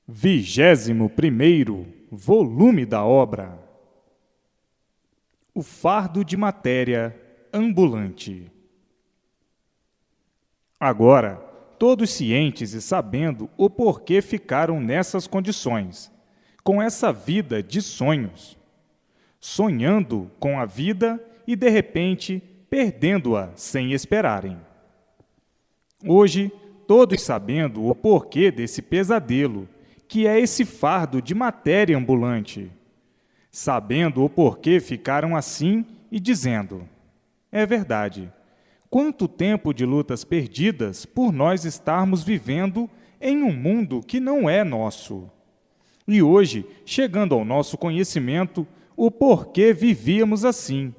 21º volume da obra. O fardo de matéria ambulante. Agora, todos cientes e sabendo o porquê ficaram nessas condições, com essa vida de sonhos, sonhando com a vida e, de repente, perdendo-a sem esperarem. Hoje, todos sabendo o porquê desse pesadelo, que é esse fardo de matéria ambulante, sabendo o porquê ficaram assim e dizendo: é verdade, quanto tempo de lutas perdidas por nós estarmos vivendo em um mundo que não é nosso. E hoje, chegando ao nosso conhecimento, o porquê vivíamos assim,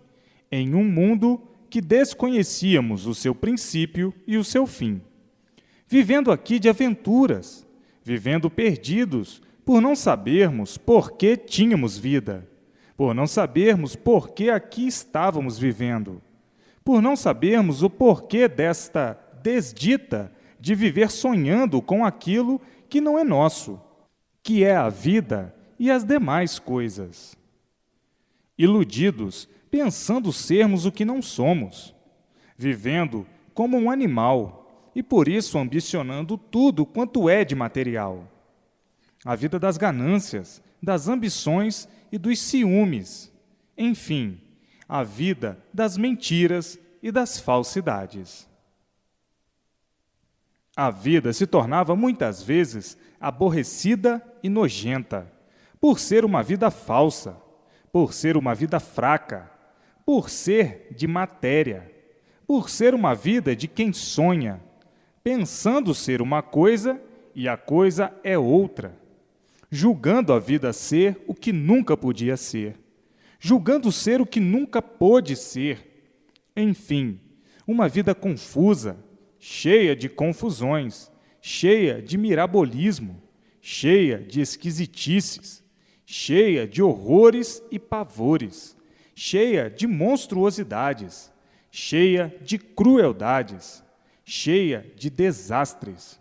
em um mundo que desconhecíamos o seu princípio e o seu fim. Vivendo aqui de aventuras, vivendo perdidos, por não sabermos por que tínhamos vida, por não sabermos por que aqui estávamos vivendo, por não sabermos o porquê desta desdita de viver sonhando com aquilo que não é nosso, que é a vida e as demais coisas. Iludidos, pensando sermos o que não somos, vivendo como um animal, e por isso ambicionando tudo quanto é de material. A vida das ganâncias, das ambições e dos ciúmes. Enfim, a vida das mentiras e das falsidades. A vida se tornava muitas vezes aborrecida e nojenta, por ser uma vida falsa, por ser uma vida fraca, por ser de matéria, por ser uma vida de quem sonha, pensando ser uma coisa e a coisa é outra, julgando a vida ser o que nunca podia ser, julgando ser o que nunca pôde ser. Enfim, uma vida confusa, cheia de confusões, cheia de mirabolismo, cheia de esquisitices, cheia de horrores e pavores, cheia de monstruosidades, cheia de crueldades, cheia de desastres,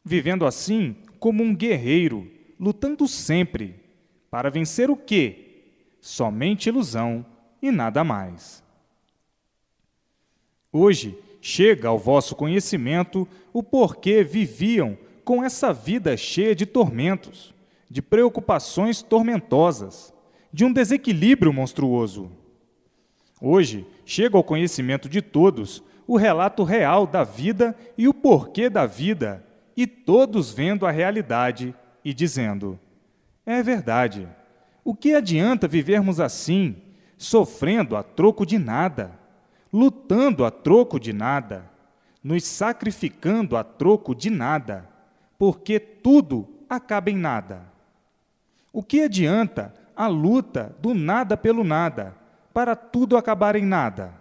vivendo assim como um guerreiro, lutando sempre, para vencer o quê? Somente ilusão e nada mais. Hoje chega ao vosso conhecimento o porquê viviam com essa vida cheia de tormentos, de preocupações tormentosas, de um desequilíbrio monstruoso. Hoje chega ao conhecimento de todos o relato real da vida e o porquê da vida, e todos vendo a realidade e dizendo: é verdade, o que adianta vivermos assim, sofrendo a troco de nada, lutando a troco de nada, nos sacrificando a troco de nada, porque tudo acaba em nada. O que adianta a luta do nada pelo nada, para tudo acabar em nada?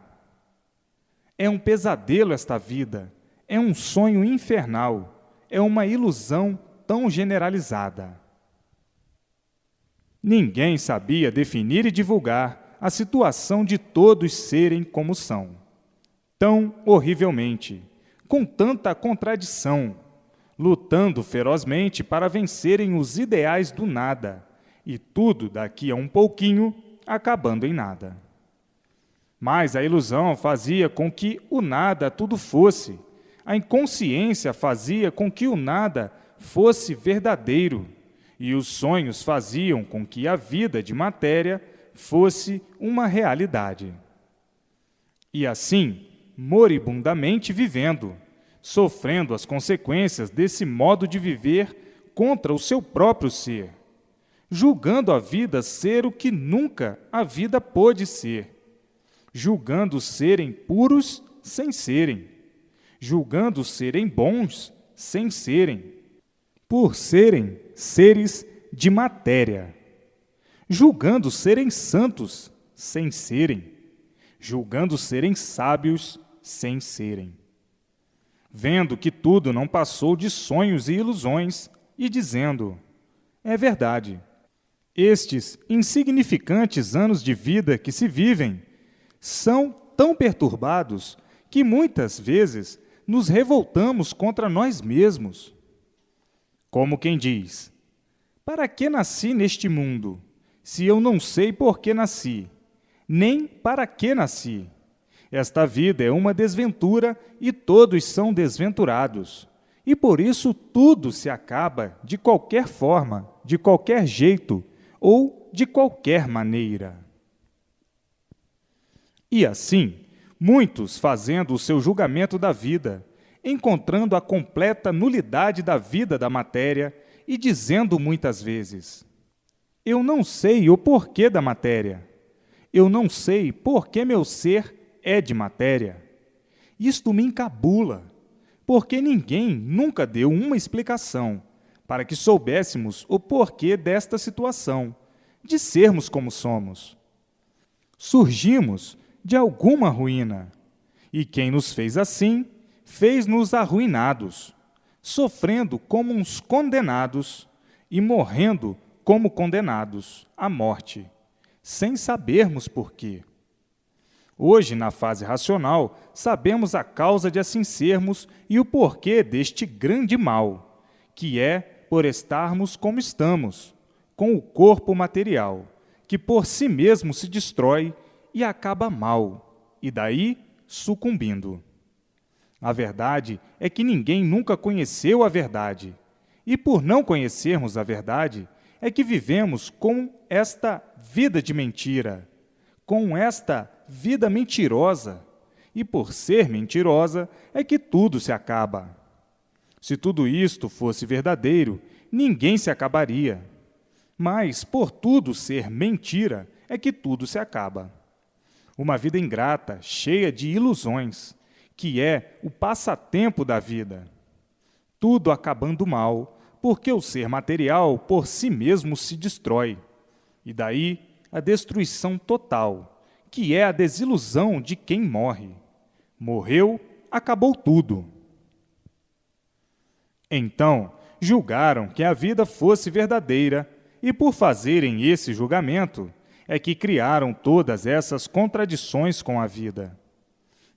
É um pesadelo esta vida, é um sonho infernal, é uma ilusão tão generalizada. Ninguém sabia definir e divulgar a situação de todos serem como são, tão horrivelmente, com tanta contradição, lutando ferozmente para vencerem os ideais do nada, e tudo daqui a um pouquinho acabando em nada. Mas a ilusão fazia com que o nada tudo fosse, a inconsciência fazia com que o nada fosse verdadeiro, e os sonhos faziam com que a vida de matéria fosse uma realidade. E assim, moribundamente vivendo, sofrendo as consequências desse modo de viver contra o seu próprio ser, julgando a vida ser o que nunca a vida pôde ser, julgando serem puros sem serem, julgando serem bons sem serem, por serem seres de matéria, julgando serem santos sem serem, julgando serem sábios sem serem, vendo que tudo não passou de sonhos e ilusões e dizendo: é verdade, estes insignificantes anos de vida que se vivem são tão perturbados que muitas vezes nos revoltamos contra nós mesmos. Como quem diz: Para que nasci neste mundo, se eu não sei por que nasci, nem para que nasci? Esta vida é uma desventura e todos são desventurados. E por isso tudo se acaba de qualquer forma, de qualquer jeito ou de qualquer maneira. E assim, muitos fazendo o seu julgamento da vida, encontrando a completa nulidade da vida da matéria e dizendo muitas vezes: eu não sei o porquê da matéria. Eu não sei por que meu ser é de matéria. Isto me encabula, porque ninguém nunca deu uma explicação para que soubéssemos o porquê desta situação, de sermos como somos. Surgimos de alguma ruína, e quem nos fez assim, fez-nos arruinados, sofrendo como uns condenados e morrendo como condenados à morte, sem sabermos porquê. Hoje, na fase racional, sabemos a causa de assim sermos e o porquê deste grande mal, que é por estarmos como estamos, com o corpo material, que por si mesmo se destrói e acaba mal, e daí sucumbindo. A verdade é que ninguém nunca conheceu a verdade, e por não conhecermos a verdade, é que vivemos com esta vida de mentira, com esta vida mentirosa, e por ser mentirosa é que tudo se acaba. Se tudo isto fosse verdadeiro, ninguém se acabaria. Mas, por tudo ser mentira, é que tudo se acaba. Uma vida ingrata, cheia de ilusões, que é o passatempo da vida. Tudo acabando mal, porque o ser material por si mesmo se destrói. E daí a destruição total, que é a desilusão de quem morre. Morreu, acabou tudo. Então, julgaram que a vida fosse verdadeira, e por fazerem esse julgamento, é que criaram todas essas contradições com a vida.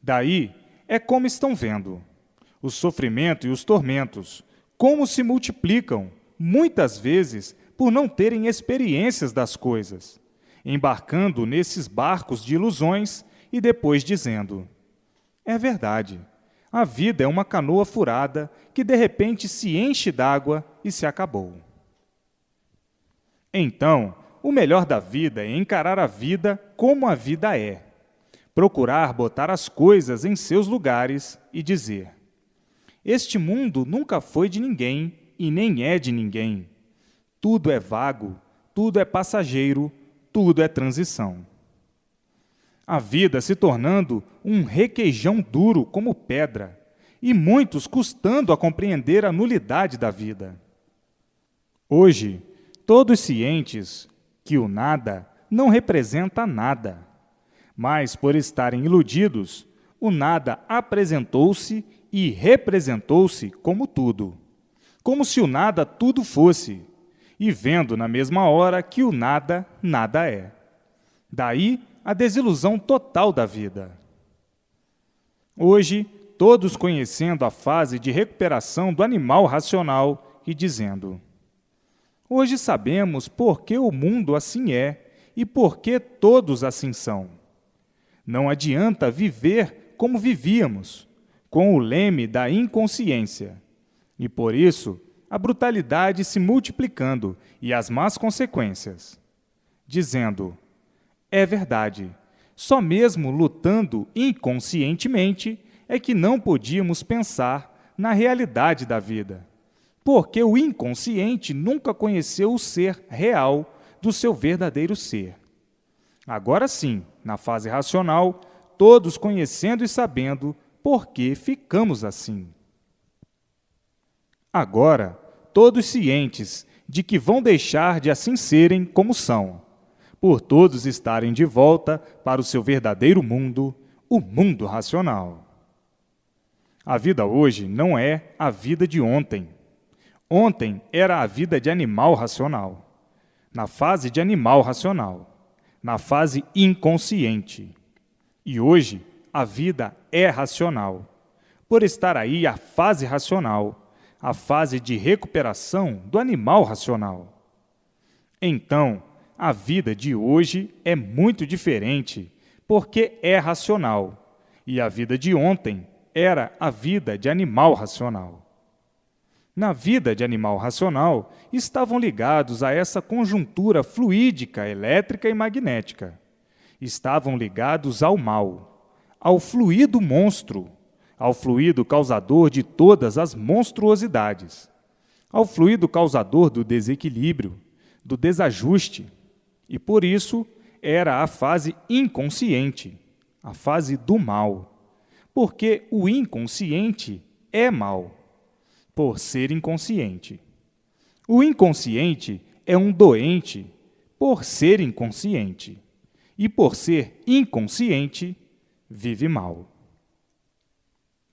Daí é como estão vendo. O sofrimento e os tormentos, como se multiplicam, muitas vezes, por não terem experiências das coisas, embarcando nesses barcos de ilusões e depois dizendo: é verdade, a vida é uma canoa furada que de repente se enche d'água e se acabou. Então, o melhor da vida é encarar a vida como a vida é, procurar botar as coisas em seus lugares e dizer: este mundo nunca foi de ninguém e nem é de ninguém. Tudo é vago, tudo é passageiro, tudo é transição. A vida se tornando um requeijão duro como pedra, e muitos custando a compreender a nulidade da vida. Hoje, todos cientes que o nada não representa nada, mas por estarem iludidos, o nada apresentou-se e representou-se como tudo, como se o nada tudo fosse, e vendo na mesma hora que o nada, nada é. Daí a desilusão total da vida. Hoje, todos conhecendo a fase de recuperação do animal racional e dizendo: hoje sabemos por que o mundo assim é e por que todos assim são. Não adianta viver como vivíamos, com o leme da inconsciência, e por isso a brutalidade se multiplicando e as más consequências, dizendo: é verdade, só mesmo lutando inconscientemente é que não podíamos pensar na realidade da vida, porque o inconsciente nunca conheceu o ser real do seu verdadeiro ser. Agora sim, na fase racional, todos conhecendo e sabendo por que ficamos assim. Agora, todos cientes de que vão deixar de assim serem como são, por todos estarem de volta para o seu verdadeiro mundo, o mundo racional. A vida hoje não é a vida de ontem. Ontem era a vida de animal racional, na fase de animal racional, na fase inconsciente. E hoje a vida é racional, por estar aí a fase racional, a fase de recuperação do animal racional. Então, a vida de hoje é muito diferente, porque é racional, e a vida de ontem era a vida de animal racional. Na vida de animal racional, estavam ligados a essa conjuntura fluídica, elétrica e magnética. Estavam ligados ao mal, ao fluido monstro, ao fluido causador de todas as monstruosidades, ao fluido causador do desequilíbrio, do desajuste, e por isso era a fase inconsciente, a fase do mal, porque o inconsciente é mal, por ser inconsciente. O inconsciente é um doente por ser inconsciente, e por ser inconsciente, vive mal.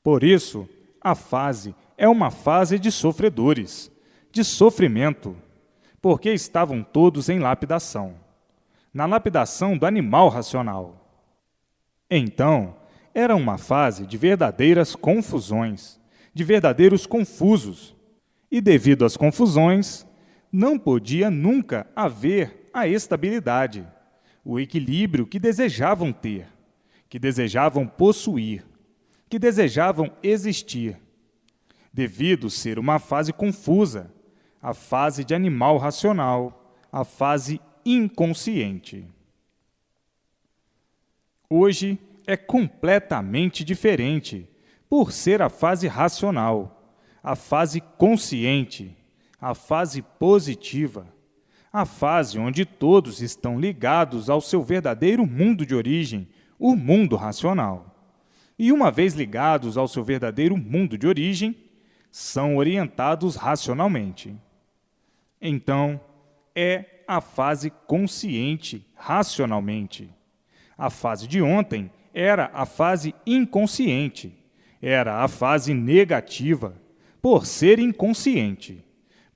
Por isso, a fase é uma fase de sofredores, de sofrimento, porque estavam todos em lapidação, na lapidação do animal racional. Então, era uma fase de verdadeiras confusões, de verdadeiros confusos, e devido às confusões, não podia nunca haver a estabilidade, o equilíbrio que desejavam ter, que desejavam possuir, que desejavam existir, devido ser uma fase confusa, a fase de animal racional, a fase inconsciente. Hoje é completamente diferente, por ser a fase racional, a fase consciente, a fase positiva, a fase onde todos estão ligados ao seu verdadeiro mundo de origem, o mundo racional. E uma vez ligados ao seu verdadeiro mundo de origem, são orientados racionalmente. Então, é a fase consciente racionalmente. A fase de ontem era a fase inconsciente, era a fase negativa, por ser inconsciente,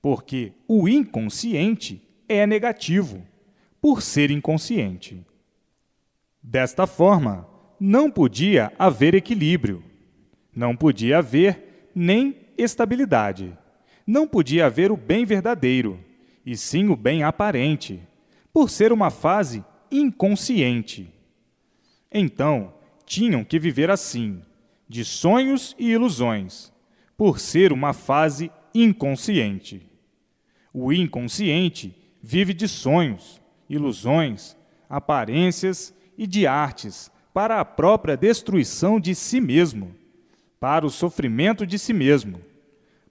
porque o inconsciente é negativo, por ser inconsciente. Desta forma, não podia haver equilíbrio, não podia haver nem estabilidade, não podia haver o bem verdadeiro, e sim o bem aparente, por ser uma fase inconsciente. Então, tinham que viver assim, de sonhos e ilusões, por ser uma fase inconsciente. O inconsciente vive de sonhos, ilusões, aparências e de artes para a própria destruição de si mesmo, para o sofrimento de si mesmo,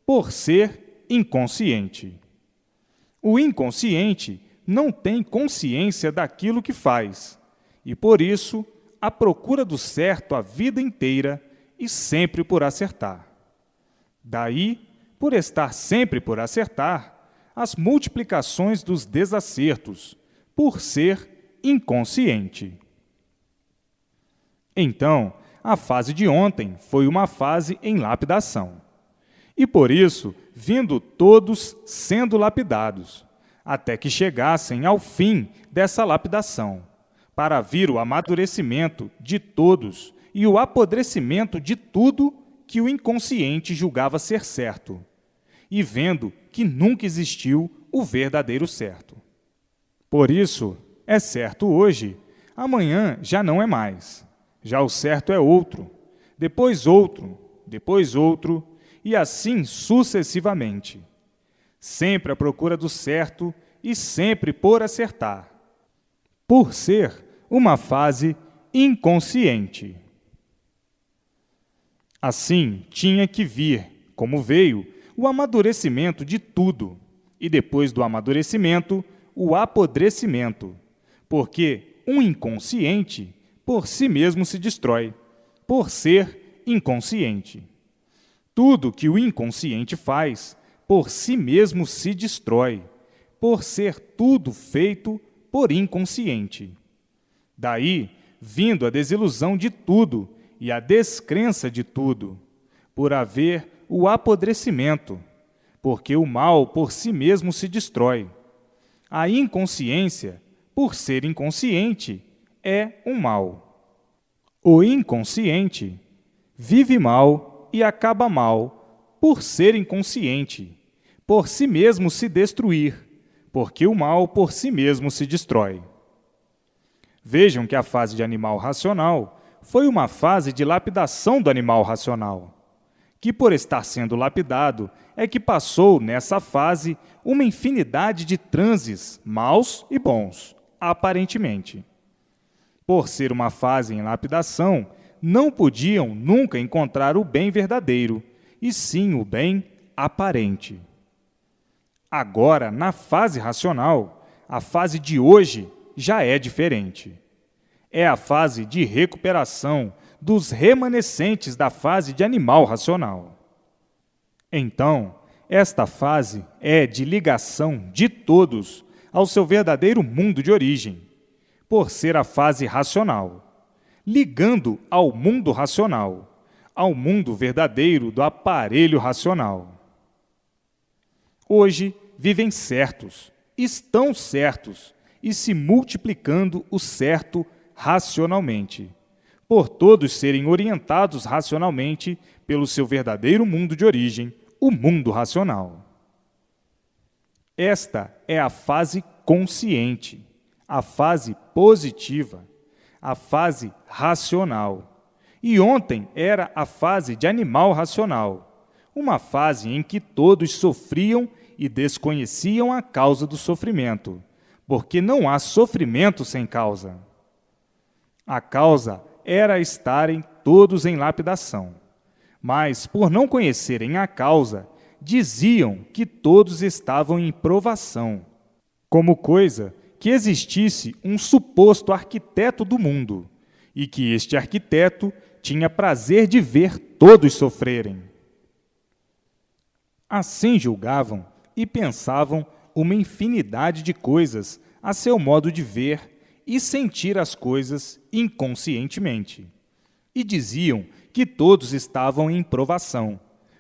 por ser inconsciente. O inconsciente não tem consciência daquilo que faz, e por isso a procura do certo a vida inteira e sempre por acertar. Daí, por estar sempre por acertar, as multiplicações dos desacertos, por ser inconsciente. Então, a fase de ontem foi uma fase em lapidação. E por isso, vindo todos sendo lapidados, até que chegassem ao fim dessa lapidação, para vir o amadurecimento de todos e o apodrecimento de tudo que o inconsciente julgava ser certo, e vendo que nunca existiu o verdadeiro certo. Por isso, é certo hoje, amanhã já não é mais. Já o certo é outro, depois outro, e assim sucessivamente. Sempre à procura do certo e sempre por acertar, por ser uma fase inconsciente. Assim, tinha que vir, como veio, o amadurecimento de tudo, e depois do amadurecimento, o apodrecimento, porque um inconsciente por si mesmo se destrói, por ser inconsciente. Tudo que o inconsciente faz, por si mesmo se destrói, por ser tudo feito por inconsciente. Daí, vindo a desilusão de tudo e a descrença de tudo, por haver o apodrecimento, porque o mal por si mesmo se destrói. A inconsciência, por ser inconsciente, é um mal. O inconsciente vive mal e acaba mal por ser inconsciente, por si mesmo se destruir, porque o mal por si mesmo se destrói. Vejam que a fase de animal racional foi uma fase de lapidação do animal racional, que por estar sendo lapidado é que passou nessa fase uma infinidade de transes maus e bons, aparentemente. Por ser uma fase em lapidação, não podiam nunca encontrar o bem verdadeiro, e sim o bem aparente. Agora, na fase racional, a fase de hoje já é diferente. É a fase de recuperação dos remanescentes da fase de animal racional. Então, esta fase é de ligação de todos ao seu verdadeiro mundo de origem, por ser a fase racional, ligando ao mundo racional, ao mundo verdadeiro do aparelho racional. Hoje vivem certos, estão certos e se multiplicando o certo racionalmente, por todos serem orientados racionalmente pelo seu verdadeiro mundo de origem, o mundo racional. Esta é a fase consciente, a fase positiva, a fase racional. E ontem era a fase de animal racional, uma fase em que todos sofriam e desconheciam a causa do sofrimento, porque não há sofrimento sem causa. A causa era estarem todos em lapidação, mas, por não conhecerem a causa, diziam que todos estavam em provação, como coisa que existisse um suposto arquiteto do mundo, e que este arquiteto tinha prazer de ver todos sofrerem. Assim julgavam e pensavam uma infinidade de coisas a seu modo de ver e sentir as coisas inconscientemente. E diziam que todos estavam em provação,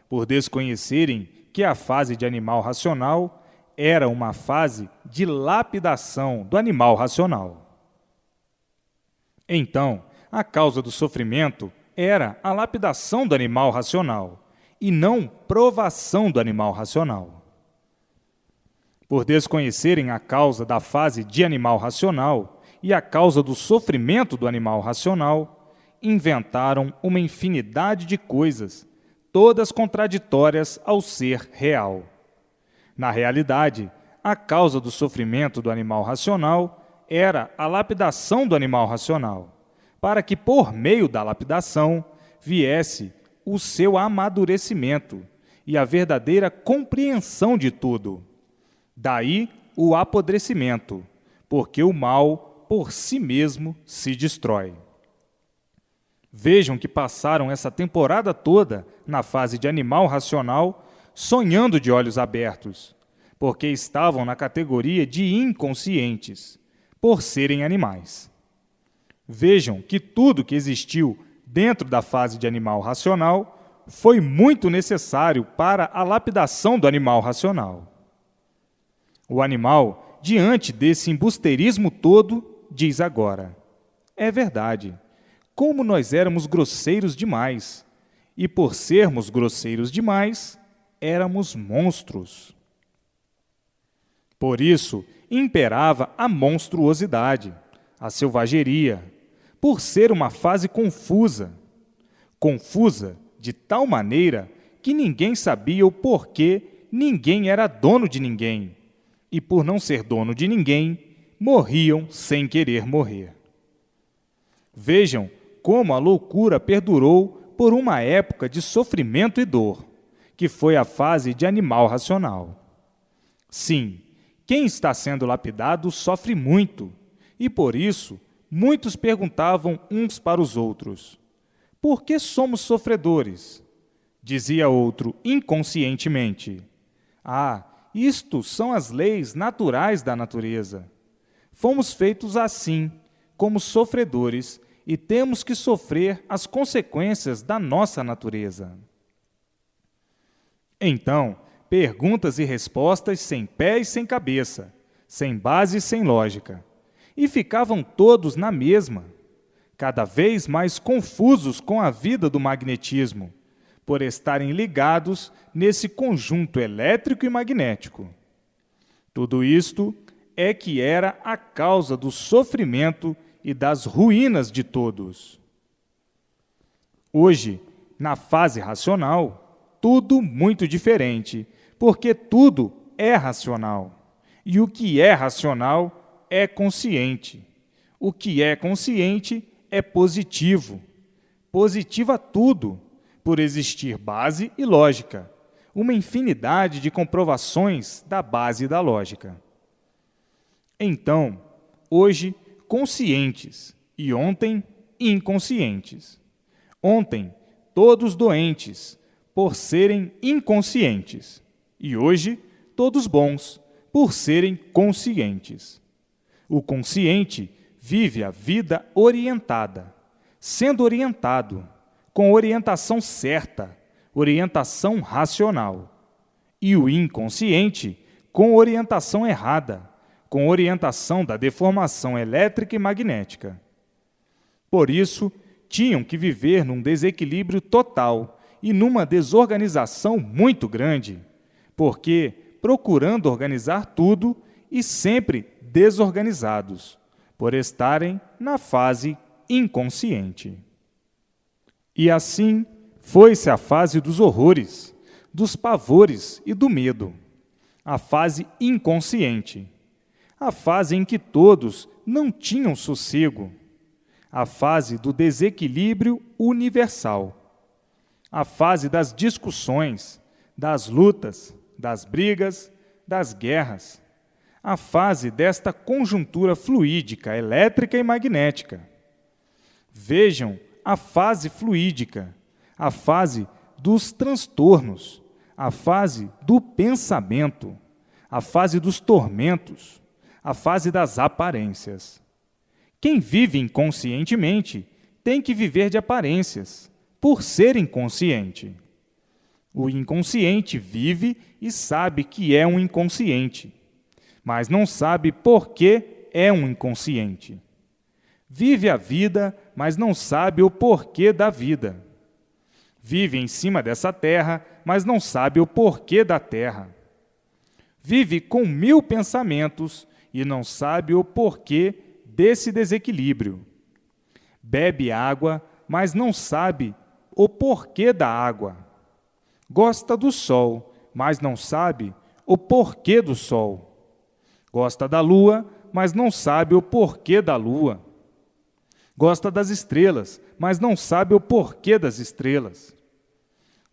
por desconhecerem que a fase de animal racional era uma fase de lapidação do animal racional. Então, a causa do sofrimento era a lapidação do animal racional, e não provação do animal racional. Por desconhecerem a causa da fase de animal racional e a causa do sofrimento do animal racional, inventaram uma infinidade de coisas, todas contraditórias ao ser real. Na realidade, a causa do sofrimento do animal racional era a lapidação do animal racional, para que, por meio da lapidação, viesse o seu amadurecimento e a verdadeira compreensão de tudo. Daí o apodrecimento, porque o mal, por si mesmo, se destrói. Vejam que passaram essa temporada toda na fase de animal racional, sonhando de olhos abertos, porque estavam na categoria de inconscientes, por serem animais. Vejam que tudo que existiu dentro da fase de animal racional foi muito necessário para a lapidação do animal racional. O animal, diante desse embusteirismo todo, diz agora: é verdade, como nós éramos grosseiros demais, e por sermos grosseiros demais, éramos monstros. Por isso, imperava a monstruosidade, a selvageria, por ser uma fase confusa de tal maneira que ninguém sabia o porquê ninguém era dono de ninguém, e por não ser dono de ninguém, morriam sem querer morrer. Vejam como a loucura perdurou por uma época de sofrimento e dor, que foi a fase de animal racional. Sim, quem está sendo lapidado sofre muito, e por isso muitos perguntavam uns para os outros: por que somos sofredores? Dizia outro inconscientemente: ah, isto são as leis naturais da natureza. Fomos feitos assim, como sofredores, e temos que sofrer as consequências da nossa natureza. Então, perguntas e respostas sem pé e sem cabeça, sem base e sem lógica. E ficavam todos na mesma, cada vez mais confusos com a vida do magnetismo, por estarem ligados nesse conjunto elétrico e magnético. Tudo isto é que era a causa do sofrimento e das ruínas de todos. Hoje, na fase racional, tudo muito diferente, porque tudo é racional. E o que é racional é consciente. O que é consciente é positivo. Positiva tudo, por existir base e lógica, uma infinidade de comprovações da base da lógica. Então, hoje, conscientes, e ontem, inconscientes. Ontem, todos doentes, por serem inconscientes, e hoje, todos bons, por serem conscientes. O consciente vive a vida orientada, sendo orientado, com orientação certa, orientação racional. E o inconsciente, com orientação errada, com orientação da deformação elétrica e magnética. Por isso, tinham que viver num desequilíbrio total e numa desorganização muito grande, porque procurando organizar tudo e sempre desorganizados, por estarem na fase inconsciente. E assim foi-se a fase dos horrores, dos pavores e do medo, a fase inconsciente, a fase em que todos não tinham sossego, a fase do desequilíbrio universal, a fase das discussões, das lutas, das brigas, das guerras, a fase desta conjuntura fluídica, elétrica e magnética. Vejam a fase fluídica, a fase dos transtornos, a fase do pensamento, a fase dos tormentos, a fase das aparências. Quem vive inconscientemente tem que viver de aparências, por ser inconsciente. O inconsciente vive e sabe que é um inconsciente, mas não sabe por que é um inconsciente. Vive a vida, mas não sabe o porquê da vida. Vive em cima dessa terra, mas não sabe o porquê da terra. Vive com 1000 pensamentos e não sabe o porquê desse desequilíbrio. Bebe água, mas não sabe o porquê da água. Gosta do sol, mas não sabe o porquê do sol. Gosta da lua, mas não sabe o porquê da lua. Gosta das estrelas, mas não sabe o porquê das estrelas.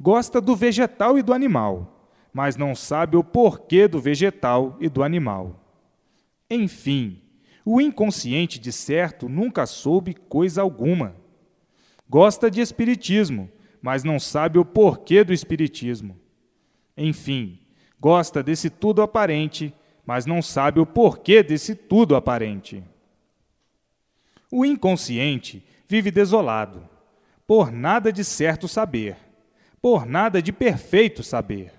Gosta do vegetal e do animal, mas não sabe o porquê do vegetal e do animal. Enfim, o inconsciente, de certo, nunca soube coisa alguma. Gosta de espiritismo, mas não sabe o porquê do espiritismo. Enfim, gosta desse tudo aparente, mas não sabe o porquê desse tudo aparente. O inconsciente vive desolado, por nada de certo saber, por nada de perfeito saber.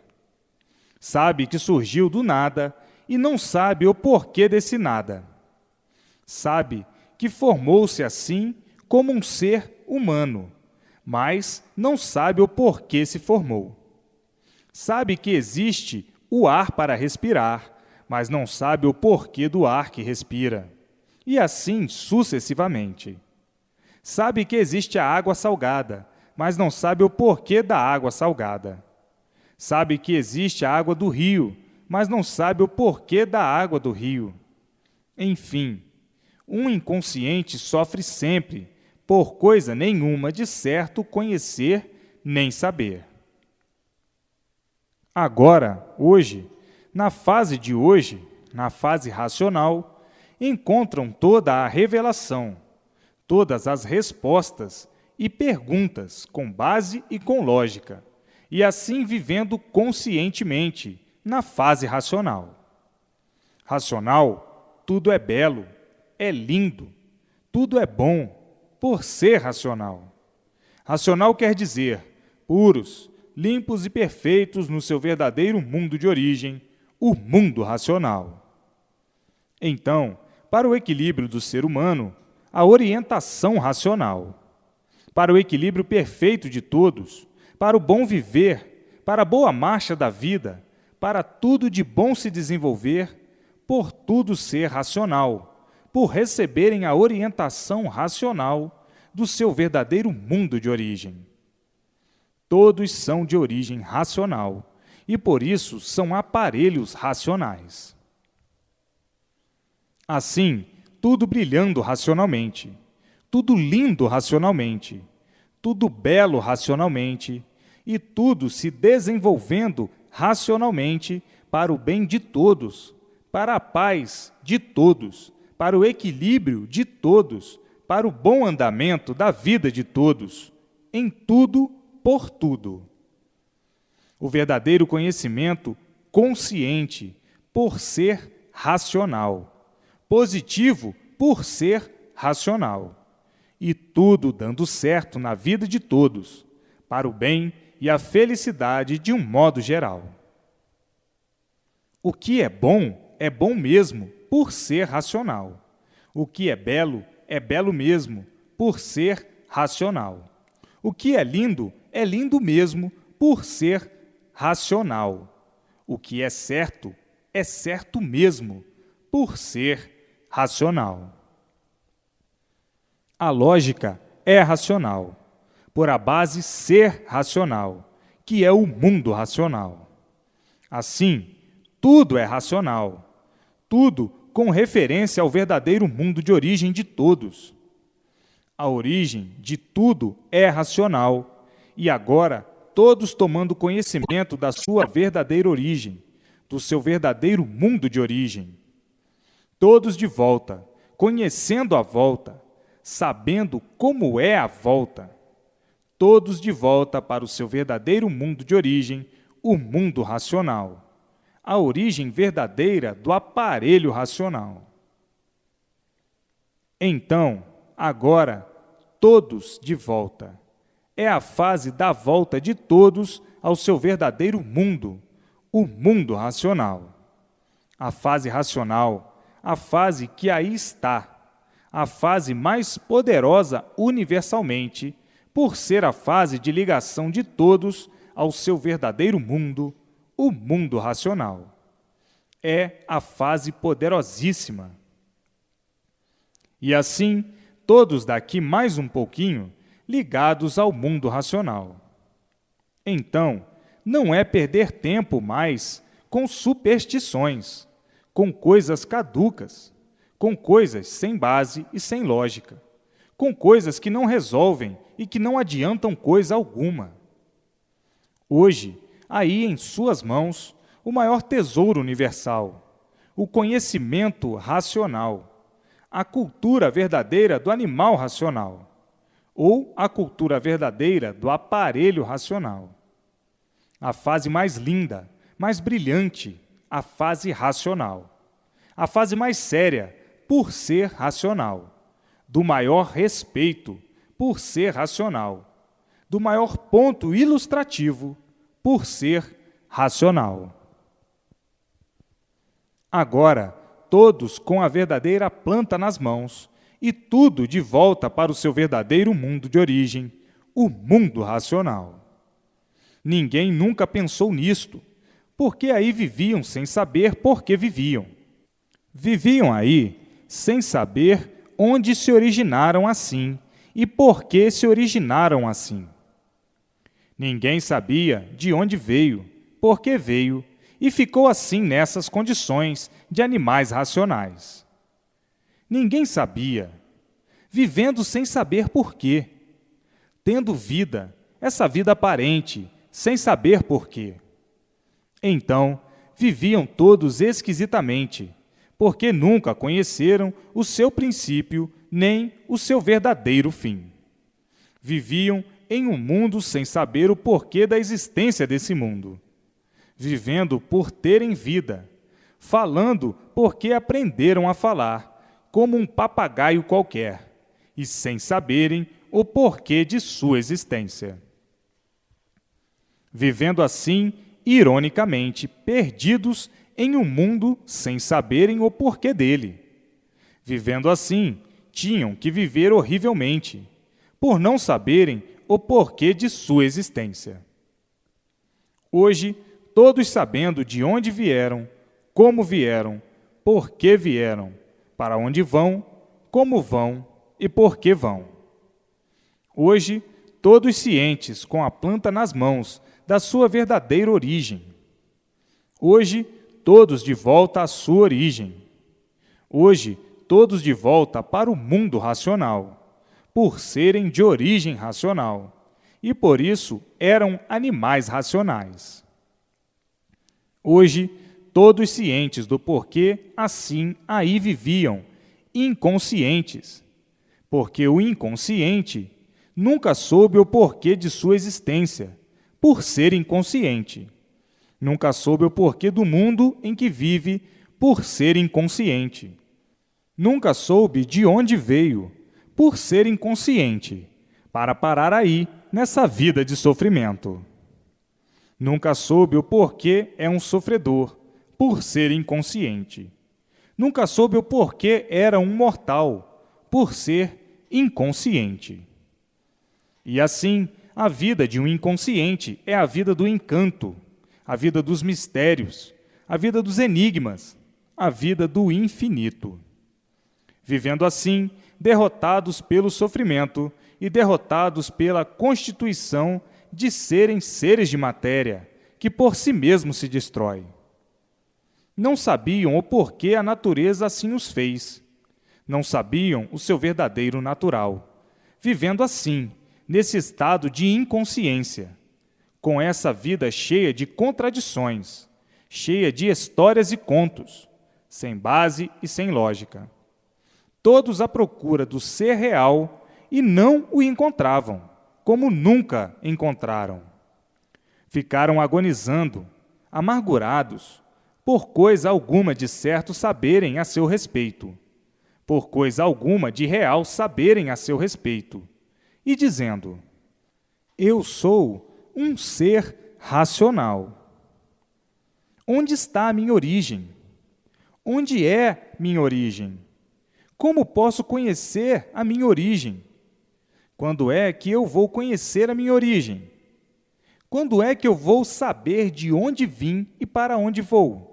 Sabe que surgiu do nada e não sabe o porquê desse nada. Sabe que formou-se assim como um ser humano, mas não sabe o porquê se formou. Sabe que existe o ar para respirar, mas não sabe o porquê do ar que respira. E assim sucessivamente. Sabe que existe a água salgada, mas não sabe o porquê da água salgada. Sabe que existe a água do rio, mas não sabe o porquê da água do rio. Enfim, um inconsciente sofre sempre, por coisa nenhuma de certo conhecer nem saber. Agora, hoje, na fase de hoje, na fase racional, encontram toda a revelação, todas as respostas e perguntas com base e com lógica, e assim vivendo conscientemente na fase racional. Racional, tudo é belo, é lindo, tudo é bom, por ser racional. Racional quer dizer puros, limpos e perfeitos no seu verdadeiro mundo de origem, o mundo racional. Então, para o equilíbrio do ser humano, a orientação racional. Para o equilíbrio perfeito de todos, para o bom viver, para a boa marcha da vida, para tudo de bom se desenvolver, por tudo ser racional, por receberem a orientação racional do seu verdadeiro mundo de origem. Todos são de origem racional e, por isso, são aparelhos racionais. Assim, tudo brilhando racionalmente, tudo lindo racionalmente, tudo belo racionalmente e tudo se desenvolvendo racionalmente para o bem de todos, para a paz de todos, para o equilíbrio de todos, para o bom andamento da vida de todos, em tudo, por tudo. O verdadeiro conhecimento consciente, por ser racional, positivo por ser racional, e tudo dando certo na vida de todos, para o bem e a felicidade de um modo geral. O que é bom mesmo por ser racional. O que é belo mesmo por ser racional. O que é lindo mesmo por ser racional. O que é certo mesmo por ser racional. A lógica é racional, por a base ser racional, que é o mundo racional. Assim, tudo é racional, tudo com referência ao verdadeiro mundo de origem de todos. A origem de tudo é racional, e agora todos tomando conhecimento da sua verdadeira origem, do seu verdadeiro mundo de origem. Todos de volta, conhecendo a volta, sabendo como é a volta. Todos de volta para o seu verdadeiro mundo de origem, o mundo racional. A origem verdadeira do aparelho racional. Então, agora, todos de volta. É a fase da volta de todos ao seu verdadeiro mundo, o mundo racional. A fase racional, a fase que aí está, a fase mais poderosa universalmente, por ser a fase de ligação de todos ao seu verdadeiro mundo, o mundo racional. É a fase poderosíssima. E assim, todos daqui mais um pouquinho, ligados ao mundo racional. Então, não é perder tempo mais com superstições, com coisas caducas, com coisas sem base e sem lógica, com coisas que não resolvem e que não adiantam coisa alguma. Hoje, aí em suas mãos, o maior tesouro universal, o conhecimento racional, a cultura verdadeira do animal racional, ou a cultura verdadeira do aparelho racional. A fase mais linda, mais brilhante, a fase racional. A fase mais séria, por ser racional. Do maior respeito, por ser racional. Do maior ponto ilustrativo, por ser racional. Agora, todos com a verdadeira planta nas mãos, e tudo de volta para o seu verdadeiro mundo de origem, o mundo racional. Ninguém nunca pensou nisto, porque aí viviam sem saber por que viviam. Viviam aí sem saber onde se originaram assim e por que se originaram assim. Ninguém sabia de onde veio, por que veio, e ficou assim nessas condições de animais racionais. Ninguém sabia, vivendo sem saber por quê, tendo vida, essa vida aparente, sem saber por quê. Então, viviam todos esquisitamente, porque nunca conheceram o seu princípio nem o seu verdadeiro fim. Viviam em um mundo sem saber o porquê da existência desse mundo, vivendo por terem vida, falando porque aprenderam a falar, como um papagaio qualquer, e sem saberem o porquê de sua existência. Vivendo assim, ironicamente, perdidos em um mundo sem saberem o porquê dele. Vivendo assim, tinham que viver horrivelmente, por não saberem o porquê de sua existência. Hoje, todos sabendo de onde vieram, por que vieram, para onde vão, como vão e por que vão. Hoje, todos cientes, com a planta nas mãos, da sua verdadeira origem. Hoje, todos de volta à sua origem. Hoje, todos de volta para o mundo racional, por serem de origem racional, e por isso eram animais racionais. Hoje, todos cientes do porquê assim aí viviam, inconscientes, porque o inconsciente nunca soube o porquê de sua existência, por ser inconsciente. Nunca soube o porquê do mundo em que vive, por ser inconsciente. Nunca soube de onde veio, por ser inconsciente, para parar aí, nessa vida de sofrimento. Nunca soube o porquê é um sofredor, por ser inconsciente. Nunca soube o porquê era um mortal, por ser inconsciente. E assim, a vida de um inconsciente é a vida do encanto, a vida dos mistérios, a vida dos enigmas, a vida do infinito. Vivendo assim, derrotados pelo sofrimento e derrotados pela constituição de serem seres de matéria, que por si mesmo se destrói. Não sabiam o porquê a natureza assim os fez. Não sabiam o seu verdadeiro natural, vivendo assim, nesse estado de inconsciência, com essa vida cheia de contradições, cheia de histórias e contos, sem base e sem lógica. Todos à procura do ser real e não o encontravam, como nunca encontraram. Ficaram agonizando, amargurados, por coisa alguma de certo saberem a seu respeito, por coisa alguma de real saberem a seu respeito, e dizendo: eu sou um ser racional. Onde está a minha origem? Onde é minha origem? Como posso conhecer a minha origem? Quando é que eu vou conhecer a minha origem? Quando é que eu vou saber de onde vim e para onde vou?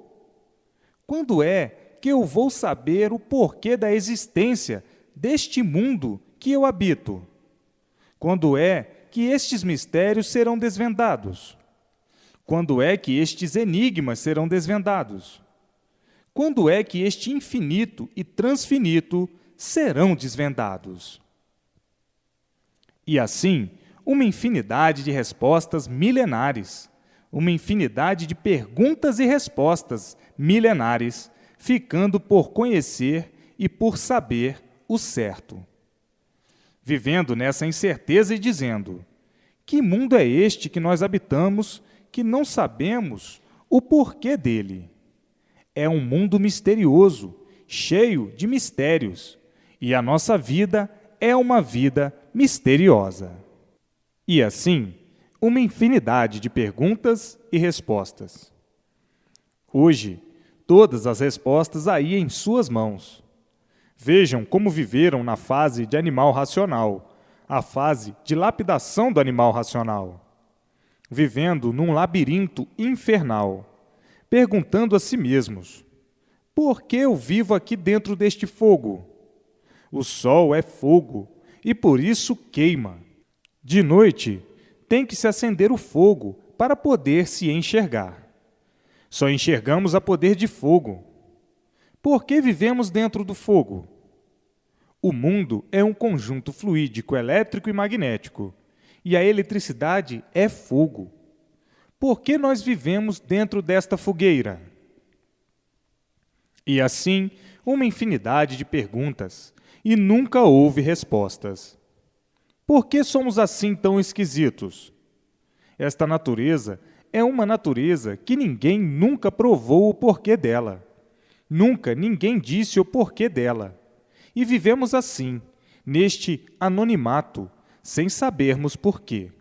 Quando é que eu vou saber o porquê da existência deste mundo que eu habito? Quando é que estes mistérios serão desvendados? Quando é que estes enigmas serão desvendados? Quando é que este infinito e transfinito serão desvendados? E assim, uma infinidade de respostas milenares, uma infinidade de perguntas e respostas milenares, ficando por conhecer e por saber o certo. Vivendo nessa incerteza e dizendo: que mundo é este que nós habitamos, que não sabemos o porquê dele? É um mundo misterioso, cheio de mistérios, e a nossa vida é uma vida misteriosa. E assim, uma infinidade de perguntas e respostas. Hoje, todas as respostas aí em suas mãos. Vejam como viveram na fase de animal racional, a fase de lapidação do animal racional, vivendo num labirinto infernal, perguntando a si mesmos: por que eu vivo aqui dentro deste fogo? O sol é fogo e por isso queima. De noite, tem que se acender o fogo para poder se enxergar. Só enxergamos a poder de fogo. Por que vivemos dentro do fogo? O mundo é um conjunto fluídico, elétrico e magnético, e a eletricidade é fogo. Por que nós vivemos dentro desta fogueira? E assim, uma infinidade de perguntas, e nunca houve respostas. Por que somos assim tão esquisitos? Esta natureza é uma natureza que ninguém nunca provou o porquê dela. Nunca ninguém disse o porquê dela. E vivemos assim, neste anonimato, sem sabermos porquê.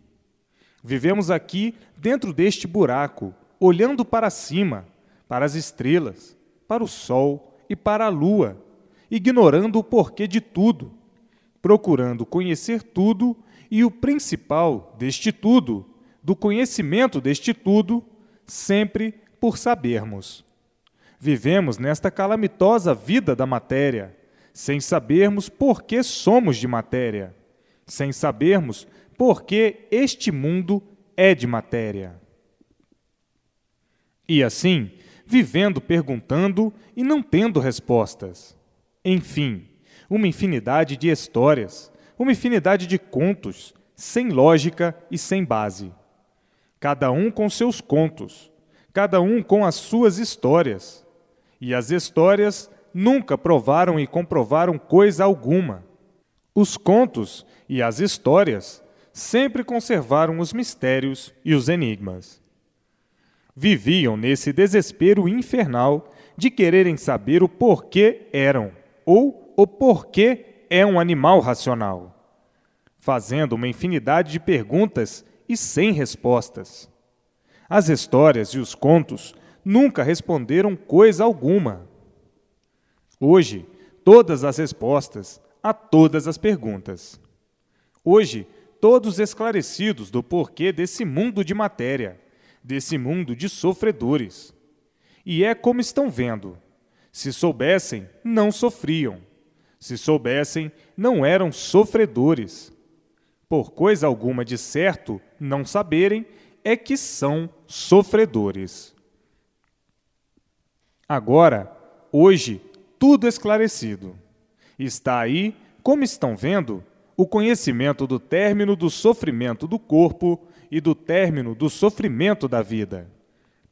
Vivemos aqui dentro deste buraco, olhando para cima, para as estrelas, para o sol e para a lua, ignorando o porquê de tudo, procurando conhecer tudo e o principal deste tudo, do conhecimento deste tudo, sempre por sabermos. Vivemos nesta calamitosa vida da matéria, sem sabermos por que somos de matéria, sem sabermos por que este mundo é de matéria. E assim, vivendo perguntando e não tendo respostas. Enfim, uma infinidade de histórias, uma infinidade de contos, sem lógica e sem base. Cada um com seus contos, cada um com as suas histórias. E as histórias nunca provaram e comprovaram coisa alguma. Os contos e as histórias sempre conservaram os mistérios e os enigmas. Viviam nesse desespero infernal de quererem saber o porquê eram, ou o porquê é um animal racional, fazendo uma infinidade de perguntas e sem respostas. As histórias e os contos nunca responderam coisa alguma. Hoje, todas as respostas a todas as perguntas. Hoje, todos esclarecidos do porquê desse mundo de matéria, desse mundo de sofredores. E é como estão vendo. Se soubessem, não sofriam. Se soubessem, não eram sofredores. Por coisa alguma de certo não saberem, é que são sofredores. Agora, hoje, tudo esclarecido. Está aí, como estão vendo, o conhecimento do término do sofrimento do corpo e do término do sofrimento da vida,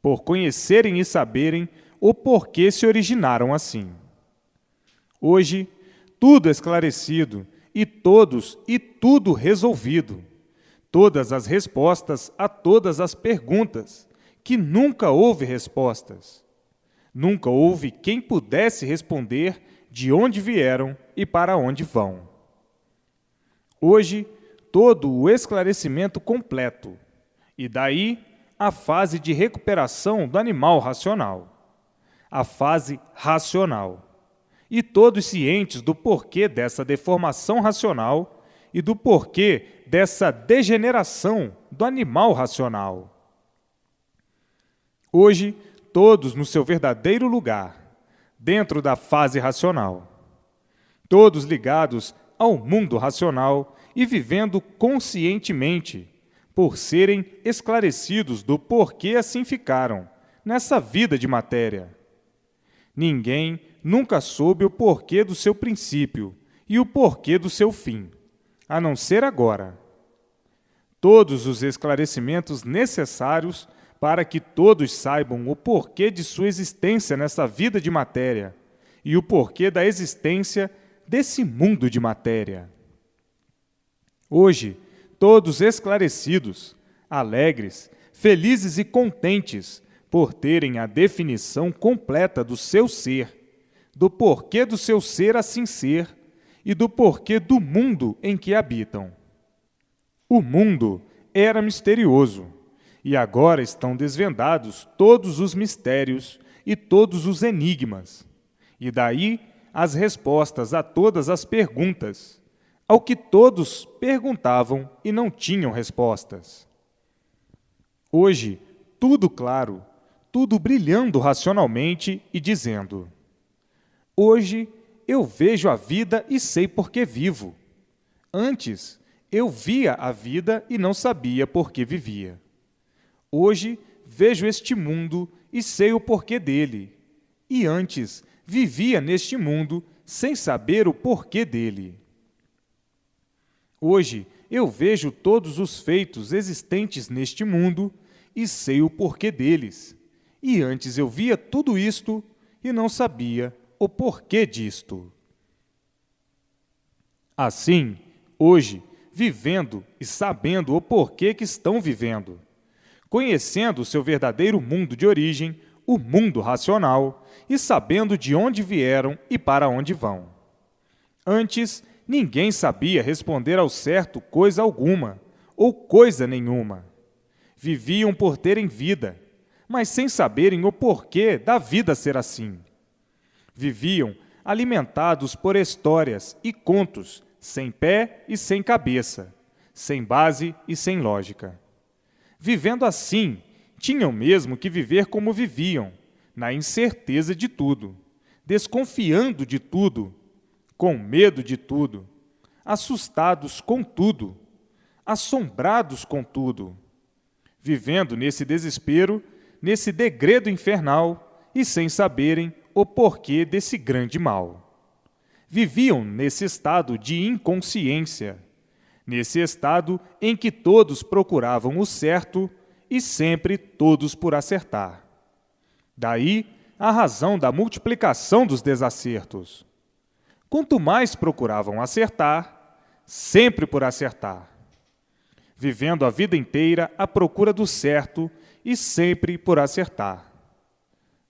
por conhecerem e saberem o porquê se originaram assim. Hoje, tudo esclarecido e todos e tudo resolvido, todas as respostas a todas as perguntas, que nunca houve respostas. Nunca houve quem pudesse responder de onde vieram e para onde vão. Hoje, todo o esclarecimento completo, e daí a fase de recuperação do animal racional, a fase racional, e todos cientes do porquê dessa deformação racional e do porquê dessa degeneração do animal racional. Hoje, todos no seu verdadeiro lugar, dentro da fase racional, todos ligados ao mundo racional e vivendo conscientemente, por serem esclarecidos do porquê assim ficaram, nessa vida de matéria. Ninguém nunca soube o porquê do seu princípio e o porquê do seu fim, a não ser agora. Todos os esclarecimentos necessários para que todos saibam o porquê de sua existência nessa vida de matéria e o porquê da existência desse mundo de matéria. Hoje, todos esclarecidos, alegres, felizes e contentes por terem a definição completa do seu ser, do porquê do seu ser assim ser e do porquê do mundo em que habitam. O mundo era misterioso, e agora estão desvendados todos os mistérios e todos os enigmas, e daí as respostas a todas as perguntas, ao que todos perguntavam e não tinham respostas. Hoje, tudo claro, tudo brilhando racionalmente e dizendo: hoje eu vejo a vida e sei por que vivo. Antes, eu via a vida e não sabia por que vivia. Hoje, vejo este mundo e sei o porquê dele. E antes, vivia neste mundo sem saber o porquê dele. Hoje, eu vejo todos os feitos existentes neste mundo e sei o porquê deles. E antes eu via tudo isto e não sabia o porquê disto. Assim, hoje, vivendo e sabendo o porquê que estão vivendo, conhecendo o seu verdadeiro mundo de origem, o mundo racional, e sabendo de onde vieram e para onde vão. Antes, ninguém sabia responder ao certo coisa alguma, ou coisa nenhuma. Viviam por terem vida, mas sem saberem o porquê da vida ser assim. Viviam alimentados por histórias e contos, sem pé e sem cabeça, sem base e sem lógica. Vivendo assim, tinham mesmo que viver como viviam, na incerteza de tudo, desconfiando de tudo, com medo de tudo, assustados com tudo, assombrados com tudo, vivendo nesse desespero, nesse degredo infernal e sem saberem o porquê desse grande mal. Viviam nesse estado de inconsciência, nesse estado em que todos procuravam o certo e sempre todos por acertar. Daí a razão da multiplicação dos desacertos. Quanto mais procuravam acertar, sempre por acertar. Vivendo a vida inteira à procura do certo e sempre por acertar.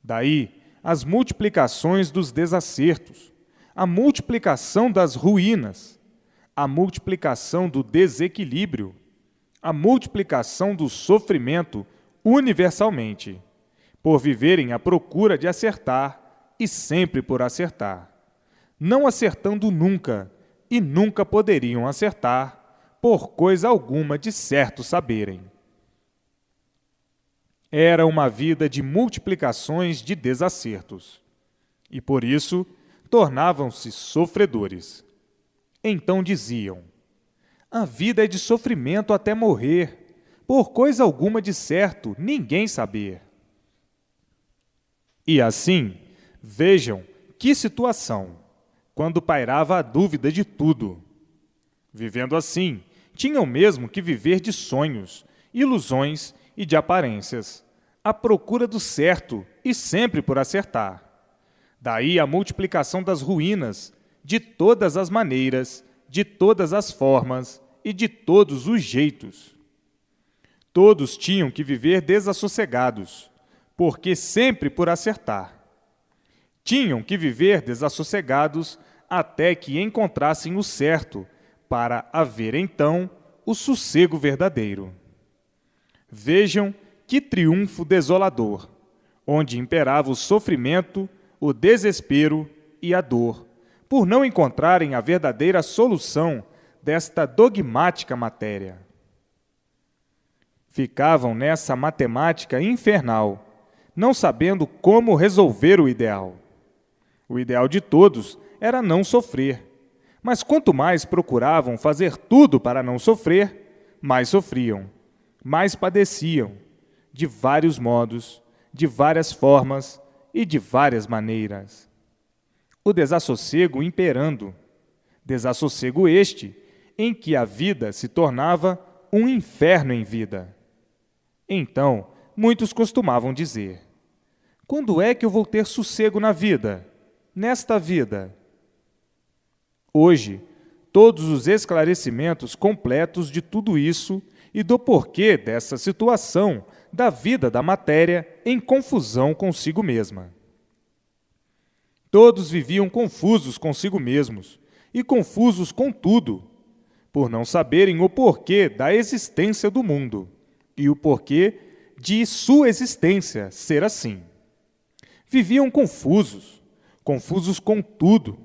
Daí as multiplicações dos desacertos, a multiplicação das ruínas, a multiplicação do desequilíbrio, a multiplicação do sofrimento universalmente, por viverem à procura de acertar e sempre por acertar, não acertando nunca e nunca poderiam acertar, por coisa alguma de certo saberem. Era uma vida de multiplicações de desacertos, e por isso tornavam-se sofredores. Então diziam: a vida é de sofrimento até morrer, por coisa alguma de certo ninguém saber. E assim, vejam que situação, quando pairava a dúvida de tudo. Vivendo assim, tinham mesmo que viver de sonhos, ilusões e de aparências, à procura do certo e sempre por acertar. Daí a multiplicação das ruínas, de todas as maneiras, de todas as formas e de todos os jeitos. Todos tinham que viver desassossegados, porque sempre por acertar. Tinham que viver desassossegados até que encontrassem o certo, para haver então o sossego verdadeiro. Vejam que triunfo desolador, onde imperava o sofrimento, o desespero e a dor, por não encontrarem a verdadeira solução desta dogmática matéria. Ficavam nessa matemática infernal, não sabendo como resolver o ideal. O ideal de todos era não sofrer, mas quanto mais procuravam fazer tudo para não sofrer, mais sofriam, mais padeciam, de vários modos, de várias formas e de várias maneiras. O desassossego imperando, desassossego este em que a vida se tornava um inferno em vida. Então, muitos costumavam dizer: quando é que eu vou ter sossego na vida, nesta vida? Hoje, todos os esclarecimentos completos de tudo isso e do porquê dessa situação da vida da matéria em confusão consigo mesma. Todos viviam confusos consigo mesmos e confusos com tudo, por não saberem o porquê da existência do mundo e o porquê de sua existência ser assim. Viviam confusos, confusos com tudo,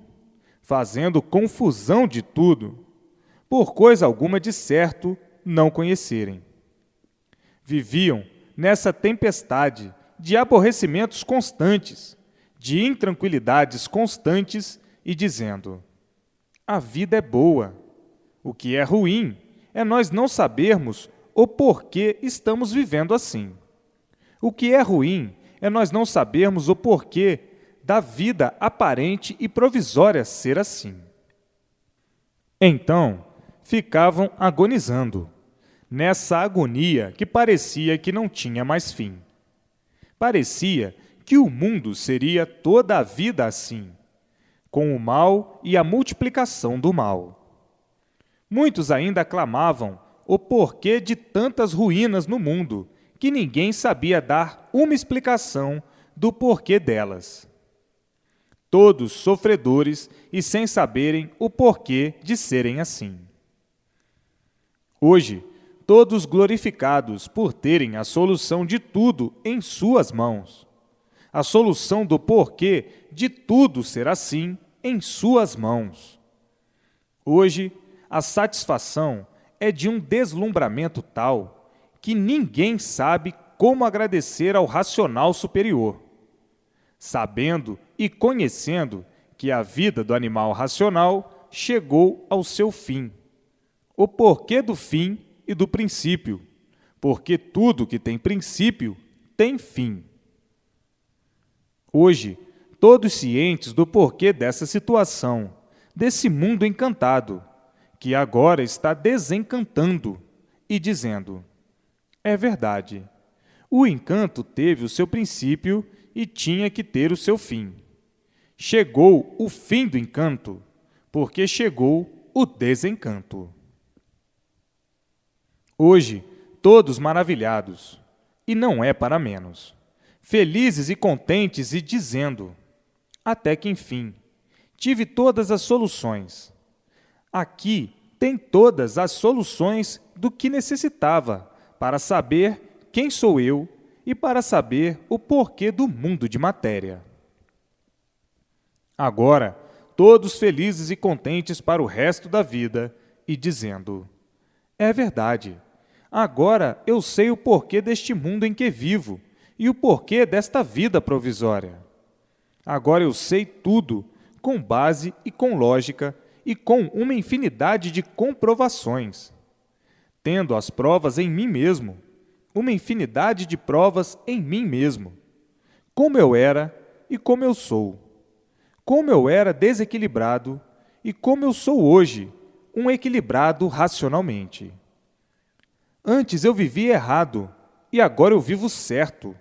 fazendo confusão de tudo, por coisa alguma de certo não conhecerem. Viviam nessa tempestade de aborrecimentos constantes, de intranquilidades constantes e dizendo: a vida é boa, o que é ruim é nós não sabermos o porquê estamos vivendo assim. O que é ruim é nós não sabermos o porquê da vida aparente e provisória ser assim. Então, ficavam agonizando, nessa agonia que parecia que não tinha mais fim. Parecia que o mundo seria toda a vida assim, com o mal e a multiplicação do mal. Muitos ainda clamavam o porquê de tantas ruínas no mundo, que ninguém sabia dar uma explicação do porquê delas. Todos sofredores e sem saberem o porquê de serem assim. Hoje, todos glorificados por terem a solução de tudo em suas mãos. A solução do porquê de tudo ser assim em suas mãos. Hoje, a satisfação é de um deslumbramento tal que ninguém sabe como agradecer ao racional superior. sabendo e conhecendo que a vida do animal racional chegou ao seu fim. O porquê do fim e do princípio, porque tudo que tem princípio tem fim. Hoje, todos cientes do porquê dessa situação, desse mundo encantado, que agora está desencantando e dizendo: é verdade, o encanto teve o seu princípio e tinha que ter o seu fim. Chegou o fim do encanto, porque chegou o desencanto. Hoje, todos maravilhados, e não é para menos, felizes e contentes e dizendo: até que enfim, tive todas as soluções. Aqui tem todas as soluções do que necessitava para saber quem sou eu e para saber o porquê do mundo de matéria. Agora, todos felizes e contentes para o resto da vida e dizendo: é verdade, agora eu sei o porquê deste mundo em que vivo e o porquê desta vida provisória. Agora eu sei tudo, com base e com lógica e com uma infinidade de comprovações. Tendo as provas em mim mesmo, uma infinidade de provas em mim mesmo. Como eu era e como eu sou. Como eu era desequilibrado e como eu sou hoje, um equilibrado racionalmente. Antes eu vivia errado e agora eu vivo certo.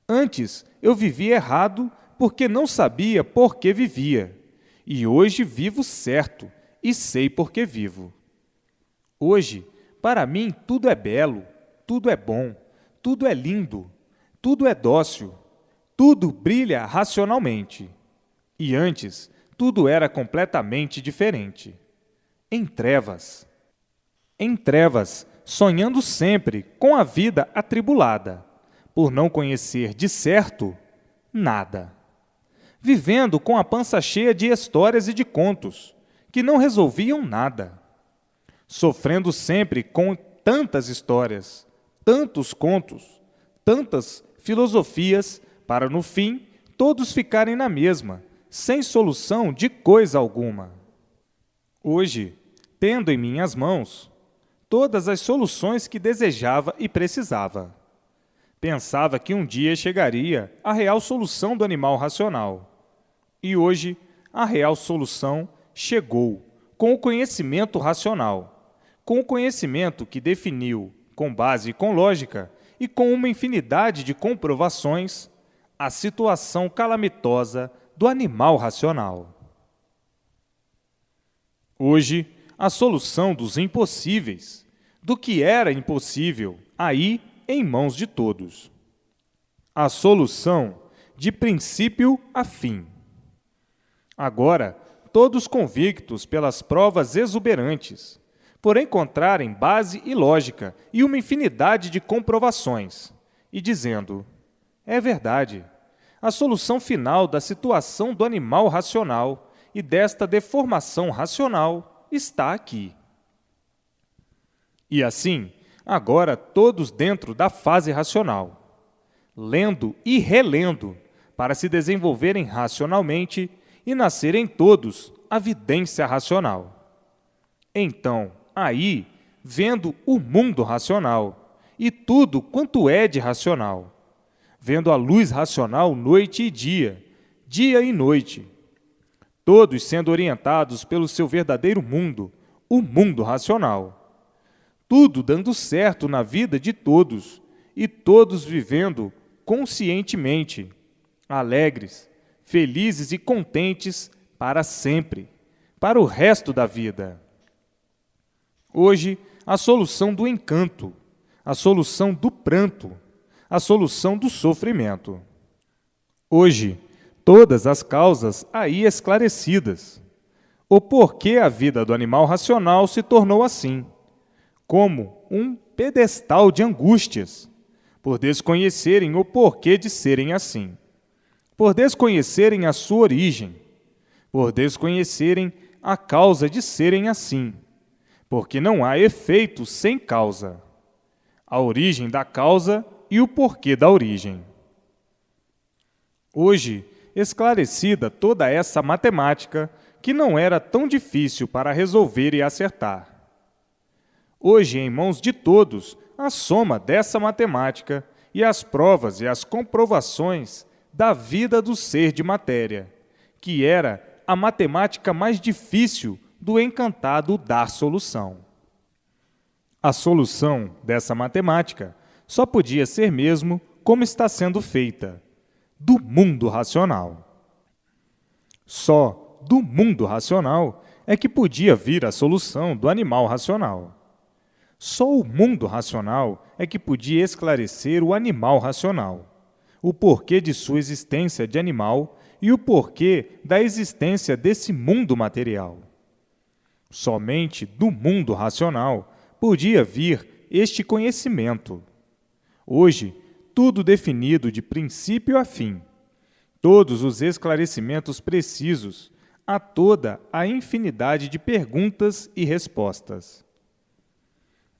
Antes eu vivia errado porque não sabia por que vivia, e hoje vivo certo e sei por que vivo. Hoje, para mim, tudo é belo, tudo é bom, tudo é lindo, tudo é dócil, tudo brilha racionalmente. E antes, tudo era completamente diferente. Em trevas, sonhando sempre com a vida atribulada, por não conhecer de certo nada. Vivendo com a pança cheia de histórias e de contos, que não resolviam nada. Sofrendo sempre com tantas histórias, tantos contos, tantas filosofias, para no fim todos ficarem na mesma, sem solução de coisa alguma. Hoje, tendo em minhas mãos todas as soluções que desejava e precisava, pensava que um dia chegaria a real solução do animal racional. E hoje, a real solução chegou com o conhecimento racional, com o conhecimento que definiu, com base e com lógica, e com uma infinidade de comprovações, a situação calamitosa do animal racional. Hoje, a solução dos impossíveis, do que era impossível, aí em mãos de todos. A solução de princípio a fim. Agora, todos convictos pelas provas exuberantes, por encontrarem base e lógica e uma infinidade de comprovações, e dizendo: é verdade, a solução final da situação do animal racional e desta deformação racional está aqui. E assim, agora todos dentro da fase racional, lendo e relendo, para se desenvolverem racionalmente e nascerem todos a vidência racional. Então, aí, vendo o mundo racional e tudo quanto é de racional, vendo a luz racional noite e dia, dia e noite, todos sendo orientados pelo seu verdadeiro mundo, o mundo racional, tudo dando certo na vida de todos e todos vivendo conscientemente, alegres, felizes e contentes para sempre, para o resto da vida. Hoje, a solução do encanto, a solução do pranto, a solução do sofrimento. Hoje, todas as causas aí esclarecidas. O porquê a vida do animal racional se tornou assim, como um pedestal de angústias, por desconhecerem o porquê de serem assim, por desconhecerem a sua origem, por desconhecerem a causa de serem assim, porque não há efeito sem causa, a origem da causa e o porquê da origem. Hoje, esclarecida toda essa matemática, que não era tão difícil para resolver e acertar. Hoje, em mãos de todos, a soma dessa matemática e as provas e as comprovações da vida do ser de matéria, que era a matemática mais difícil do encantado dar solução. A solução dessa matemática só podia ser mesmo como está sendo feita, do mundo racional. Só do mundo racional é que podia vir a solução do animal racional. Só o mundo racional é que podia esclarecer o animal racional, o porquê de sua existência de animal e o porquê da existência desse mundo material. Somente do mundo racional podia vir este conhecimento. Hoje, tudo definido de princípio a fim, todos os esclarecimentos precisos a toda a infinidade de perguntas e respostas.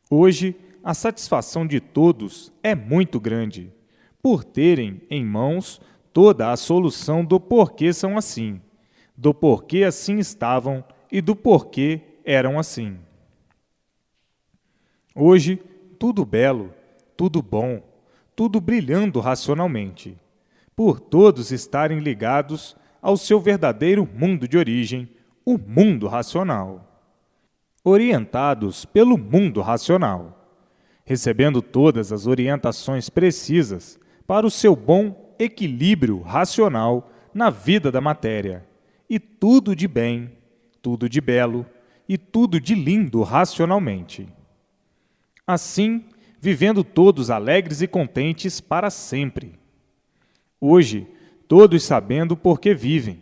Hoje, a satisfação de todos é muito grande, por terem em mãos toda a solução do porquê são assim, do porquê assim estavam e do porquê eram assim. Hoje, tudo belo, tudo bom, tudo brilhando racionalmente, por todos estarem ligados ao seu verdadeiro mundo de origem, o mundo racional. Orientados pelo mundo racional, recebendo todas as orientações precisas para o seu bom equilíbrio racional na vida da matéria, e tudo de bem, tudo de belo e tudo de lindo racionalmente. Assim, vivendo todos alegres e contentes para sempre. Hoje, todos sabendo por que vivem.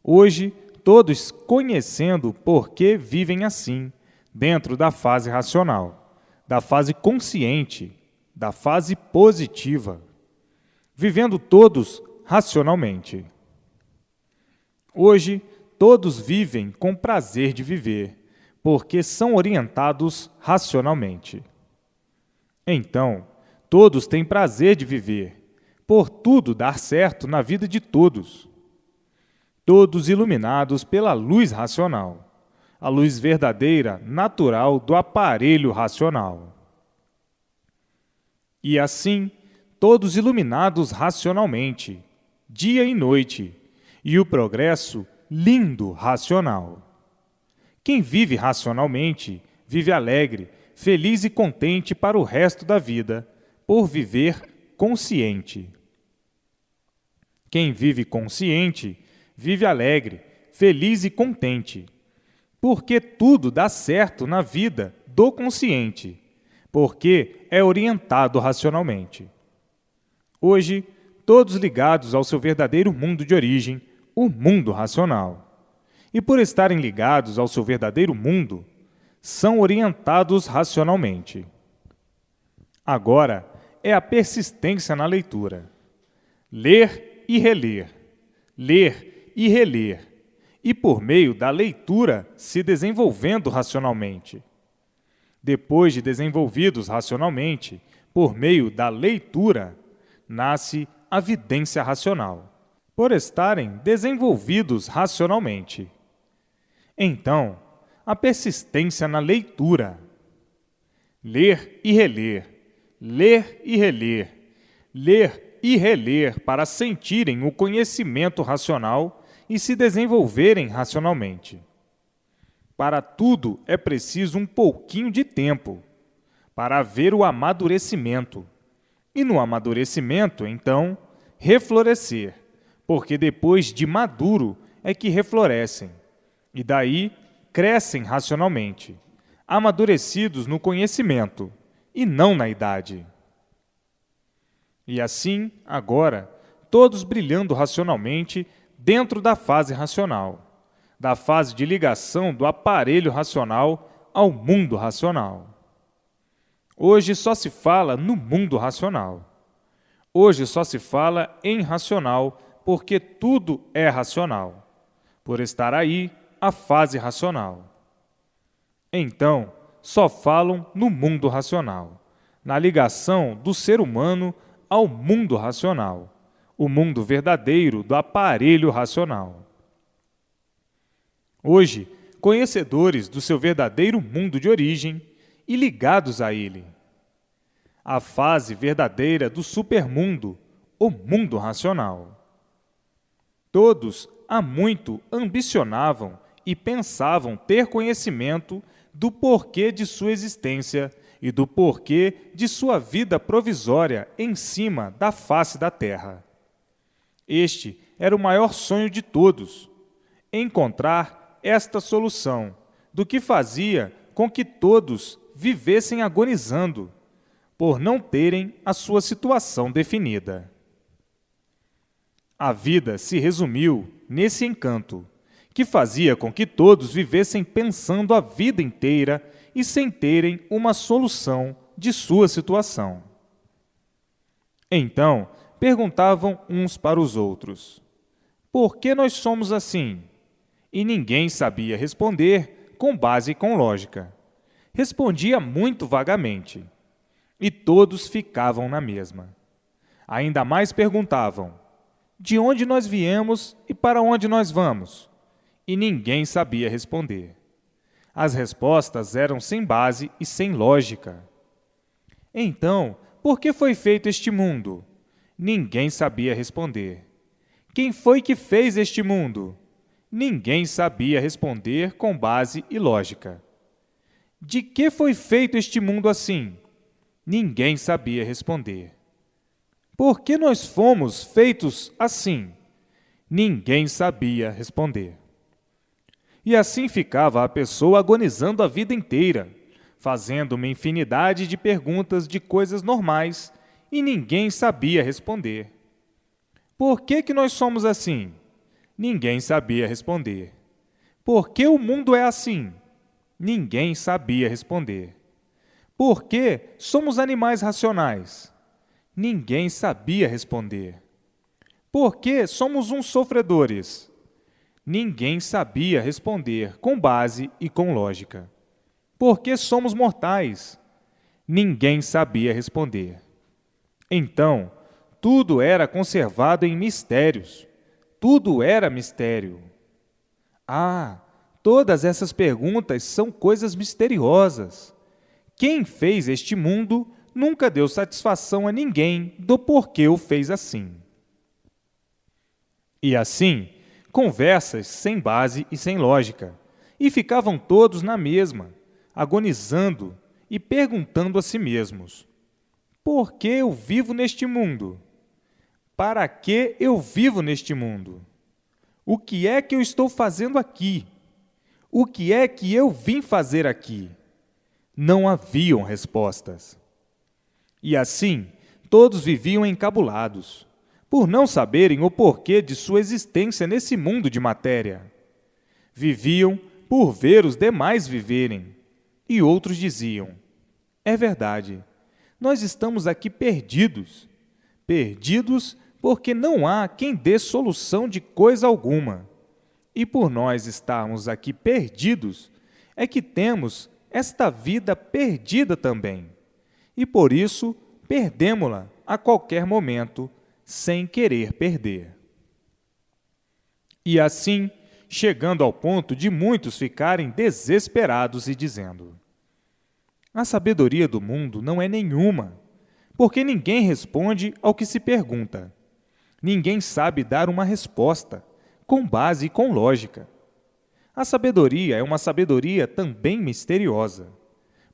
Hoje, todos conhecendo por que vivem assim, dentro da fase racional, da fase consciente, da fase positiva. Vivendo todos racionalmente. Hoje, todos vivem com prazer de viver, porque são orientados racionalmente. Então, todos têm prazer de viver, por tudo dar certo na vida de todos. Todos iluminados pela luz racional, a luz verdadeira, natural do aparelho racional. E assim, todos iluminados racionalmente, dia e noite, e o progresso lindo racional. Quem vive racionalmente, vive alegre, feliz e contente para o resto da vida, por viver consciente. Quem vive consciente, vive alegre, feliz e contente, porque tudo dá certo na vida do consciente, porque é orientado racionalmente. Hoje, todos ligados ao seu verdadeiro mundo de origem, o mundo racional. E por estarem ligados ao seu verdadeiro mundo, são orientados racionalmente. Agora é a persistência na leitura. Ler e reler, ler e reler, e por meio da leitura se desenvolvendo racionalmente. Depois de desenvolvidos racionalmente, por meio da leitura, nasce a vidência racional, por estarem desenvolvidos racionalmente. Então, a persistência na leitura. Ler e reler, ler e reler, ler e reler para sentirem o conhecimento racional e se desenvolverem racionalmente. Para tudo é preciso um pouquinho de tempo, para haver o amadurecimento. E no amadurecimento, então, reflorescer, porque depois de maduro é que reflorescem, e daí crescem racionalmente, amadurecidos no conhecimento, e não na idade. E assim, agora, todos brilhando racionalmente dentro da fase racional, da fase de ligação do aparelho racional ao mundo racional. Hoje só se fala no mundo racional. Hoje só se fala em racional, porque tudo é racional, por estar aí a fase racional. Então, só falam no mundo racional, na ligação do ser humano ao mundo racional, o mundo verdadeiro do aparelho racional. Hoje, conhecedores do seu verdadeiro mundo de origem e ligados a ele, a fase verdadeira do supermundo, o mundo racional. Todos há muito ambicionavam e pensavam ter conhecimento do porquê de sua existência e do porquê de sua vida provisória em cima da face da terra. Este era o maior sonho de todos, encontrar esta solução do que fazia com que todos vivessem agonizando, por não terem a sua situação definida. A vida se resumiu nesse encanto, que fazia com que todos vivessem pensando a vida inteira e sem terem uma solução de sua situação. Então, perguntavam uns para os outros: por que nós somos assim? E ninguém sabia responder com base e com lógica. Respondia muito vagamente. E todos ficavam na mesma. Ainda mais perguntavam: de onde nós viemos e para onde nós vamos? E ninguém sabia responder. As respostas eram sem base e sem lógica. Então, por que foi feito este mundo? Ninguém sabia responder. Quem foi que fez este mundo? Ninguém sabia responder com base e lógica. De que foi feito este mundo assim? Ninguém sabia responder. Por que nós fomos feitos assim? Ninguém sabia responder. E assim ficava a pessoa agonizando a vida inteira, fazendo uma infinidade de perguntas de coisas normais e ninguém sabia responder. Por que nós somos assim? Ninguém sabia responder. Por que o mundo é assim? Ninguém sabia responder. Por que somos animais racionais? Ninguém sabia responder. Por que somos uns sofredores? Ninguém sabia responder com base e com lógica. Por que somos mortais? Ninguém sabia responder. Então, tudo era conservado em mistérios. Tudo era mistério. Ah, todas essas perguntas são coisas misteriosas. Quem fez este mundo nunca deu satisfação a ninguém do porquê o fez assim. E assim, conversas sem base e sem lógica, e ficavam todos na mesma, agonizando e perguntando a si mesmos: por que eu vivo neste mundo? Para que eu vivo neste mundo? O que é que eu estou fazendo aqui? O que é que eu vim fazer aqui? Não haviam respostas. E assim, todos viviam encabulados, por não saberem o porquê de sua existência nesse mundo de matéria. Viviam por ver os demais viverem, e outros diziam: é verdade, nós estamos aqui perdidos, perdidos porque não há quem dê solução de coisa alguma. E por nós estarmos aqui perdidos, é que temos esta vida perdida também. E por isso, perdemo-la a qualquer momento, sem querer perder. E assim, chegando ao ponto de muitos ficarem desesperados e dizendo: a sabedoria do mundo não é nenhuma, porque ninguém responde ao que se pergunta. Ninguém sabe dar uma resposta, com base e com lógica. A sabedoria é uma sabedoria também misteriosa,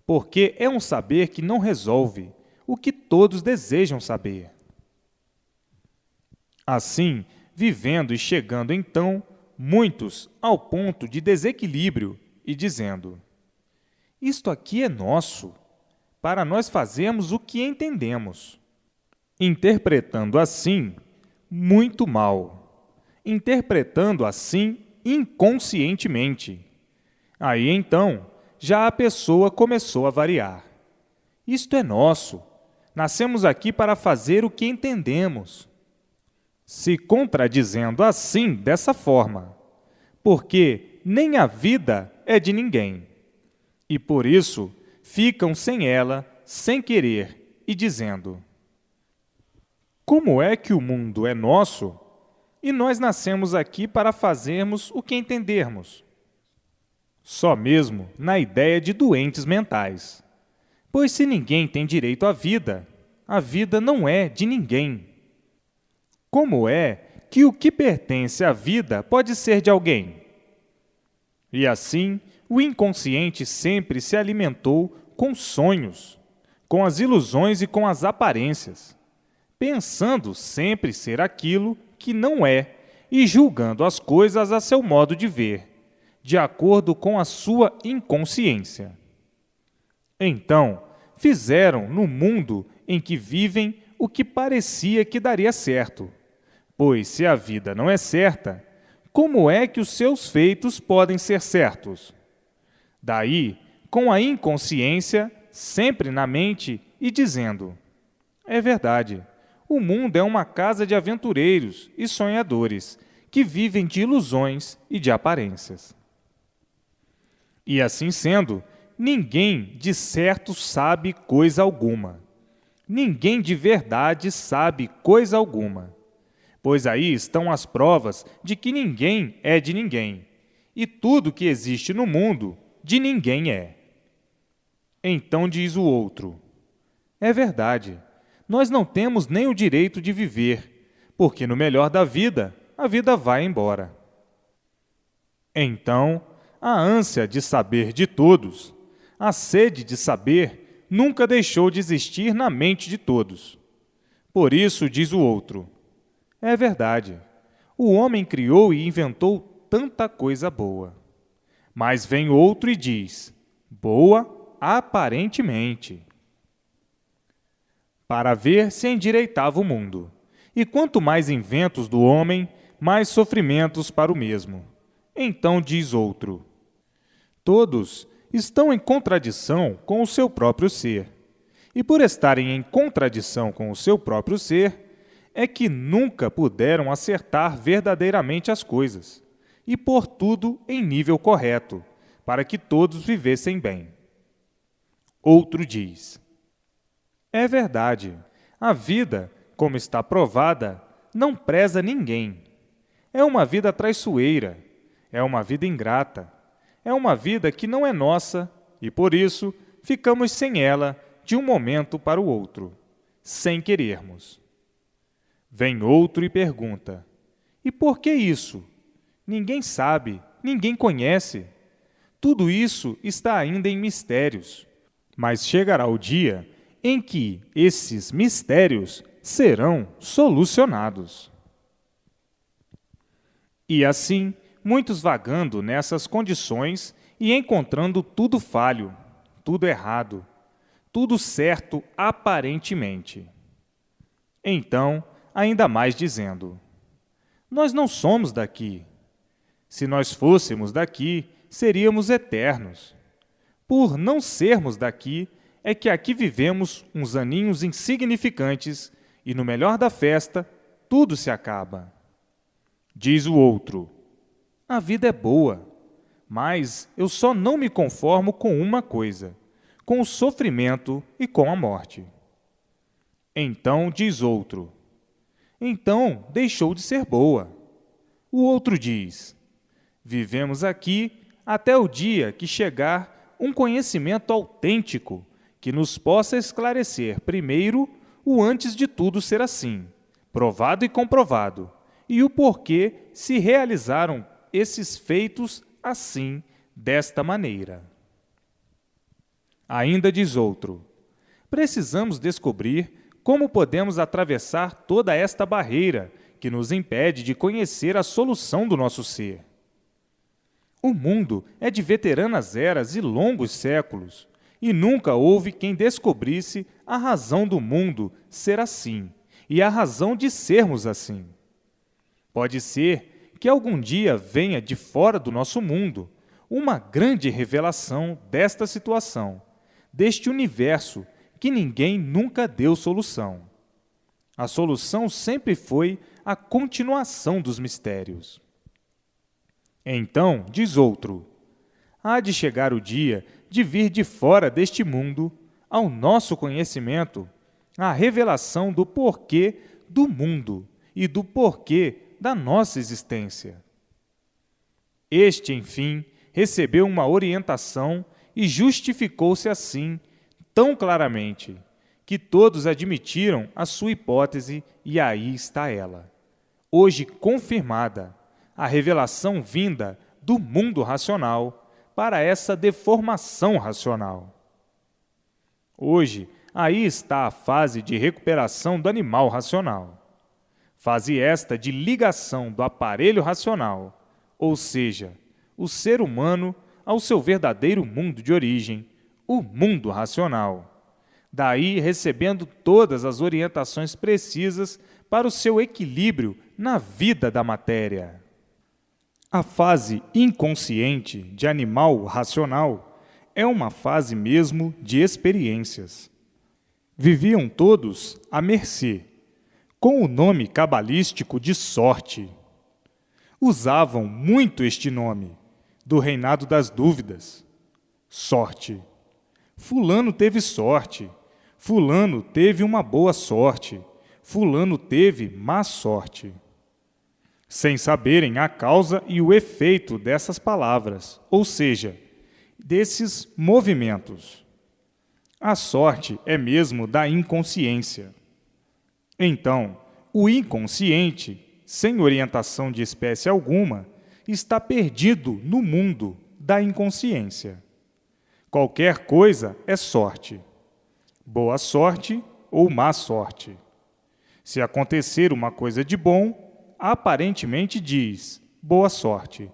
porque é um saber que não resolve o que todos desejam saber. Assim, vivendo e chegando então, muitos ao ponto de desequilíbrio e dizendo: isto aqui é nosso, para nós fazermos o que entendemos. Interpretando assim, muito mal. Interpretando assim, inconscientemente. Aí então, já a pessoa começou a variar. Isto é nosso. Nascemos aqui para fazer o que entendemos. Se contradizendo assim, dessa forma, porque nem a vida é de ninguém. E por isso, ficam sem ela, sem querer, e dizendo: Como é que o mundo é nosso e nós nascemos aqui para fazermos o que entendermos? Só mesmo na ideia de doentes mentais. Pois se ninguém tem direito à vida, a vida não é de ninguém. Como é que o que pertence à vida pode ser de alguém? E assim, o inconsciente sempre se alimentou com sonhos, com as ilusões e com as aparências, pensando sempre ser aquilo que não é e julgando as coisas a seu modo de ver, de acordo com a sua inconsciência. Então, fizeram no mundo em que vivem o que parecia que daria certo, pois se a vida não é certa, como é que os seus feitos podem ser certos? Daí, com a inconsciência sempre na mente e dizendo: é verdade, o mundo é uma casa de aventureiros e sonhadores que vivem de ilusões e de aparências. E assim sendo, ninguém de certo sabe coisa alguma. Ninguém de verdade sabe coisa alguma. Pois aí estão as provas de que ninguém é de ninguém, e tudo que existe no mundo de ninguém é. Então diz o outro: é verdade, nós não temos nem o direito de viver, porque no melhor da vida, a vida vai embora. Então, a ânsia de saber de todos, a sede de saber, nunca deixou de existir na mente de todos. Por isso, diz o outro: é verdade, o homem criou e inventou tanta coisa boa. Mas vem outro e diz: boa aparentemente, para ver se endireitava o mundo. E quanto mais inventos do homem, mais sofrimentos para o mesmo. Então diz outro: todos estão em contradição com o seu próprio ser. E por estarem em contradição com o seu próprio ser, é que nunca puderam acertar verdadeiramente as coisas, e pôr tudo em nível correto, para que todos vivessem bem. Outro diz: é verdade, a vida, como está provada, não preza ninguém. É uma vida traiçoeira, é uma vida ingrata, é uma vida que não é nossa e, por isso, ficamos sem ela de um momento para o outro, sem querermos. Vem outro e pergunta: e por que isso? Ninguém sabe, ninguém conhece. Tudo isso está ainda em mistérios, mas chegará o dia em que esses mistérios serão solucionados. E assim, muitos vagando nessas condições e encontrando tudo falho, tudo errado, tudo certo aparentemente. Então, ainda mais dizendo: nós não somos daqui. Se nós fôssemos daqui, seríamos eternos. Por não sermos daqui, é que aqui vivemos uns aninhos insignificantes e, no melhor da festa, tudo se acaba. Diz o outro: a vida é boa, mas eu só não me conformo com uma coisa, com o sofrimento e com a morte. Então diz outro: então deixou de ser boa. O outro diz: vivemos aqui até o dia que chegar um conhecimento autêntico que nos possa esclarecer, primeiro, o antes de tudo ser assim, provado e comprovado, e o porquê se realizaram esses feitos assim, desta maneira. Ainda diz outro: precisamos descobrir como podemos atravessar toda esta barreira que nos impede de conhecer a solução do nosso ser. O mundo é de veteranas eras e longos séculos, e nunca houve quem descobrisse a razão do mundo ser assim e a razão de sermos assim. Pode ser que algum dia venha de fora do nosso mundo uma grande revelação desta situação, deste universo que ninguém nunca deu solução. A solução sempre foi a continuação dos mistérios. Então, diz outro: há de chegar o dia de vir de fora deste mundo, ao nosso conhecimento, a revelação do porquê do mundo e do porquê da nossa existência. Este, enfim, recebeu uma orientação e justificou-se assim, tão claramente, que todos admitiram a sua hipótese e aí está ela, hoje confirmada, a revelação vinda do mundo racional para essa deformação racional. Hoje, aí está a fase de recuperação do animal racional. Fase esta de ligação do aparelho racional, ou seja, o ser humano ao seu verdadeiro mundo de origem, o mundo racional. Daí recebendo todas as orientações precisas para o seu equilíbrio na vida da matéria. A fase inconsciente de animal racional é uma fase mesmo de experiências. Viviam todos à mercê, com o nome cabalístico de sorte. Usavam muito este nome, do reinado das dúvidas. Sorte. Fulano teve sorte. Fulano teve uma boa sorte. Fulano teve má sorte. Sem saberem a causa e o efeito dessas palavras, ou seja, desses movimentos. A sorte é mesmo da inconsciência. Então, o inconsciente, sem orientação de espécie alguma, está perdido no mundo da inconsciência. Qualquer coisa é sorte. Boa sorte ou má sorte. Se acontecer uma coisa de bom, aparentemente diz boa sorte.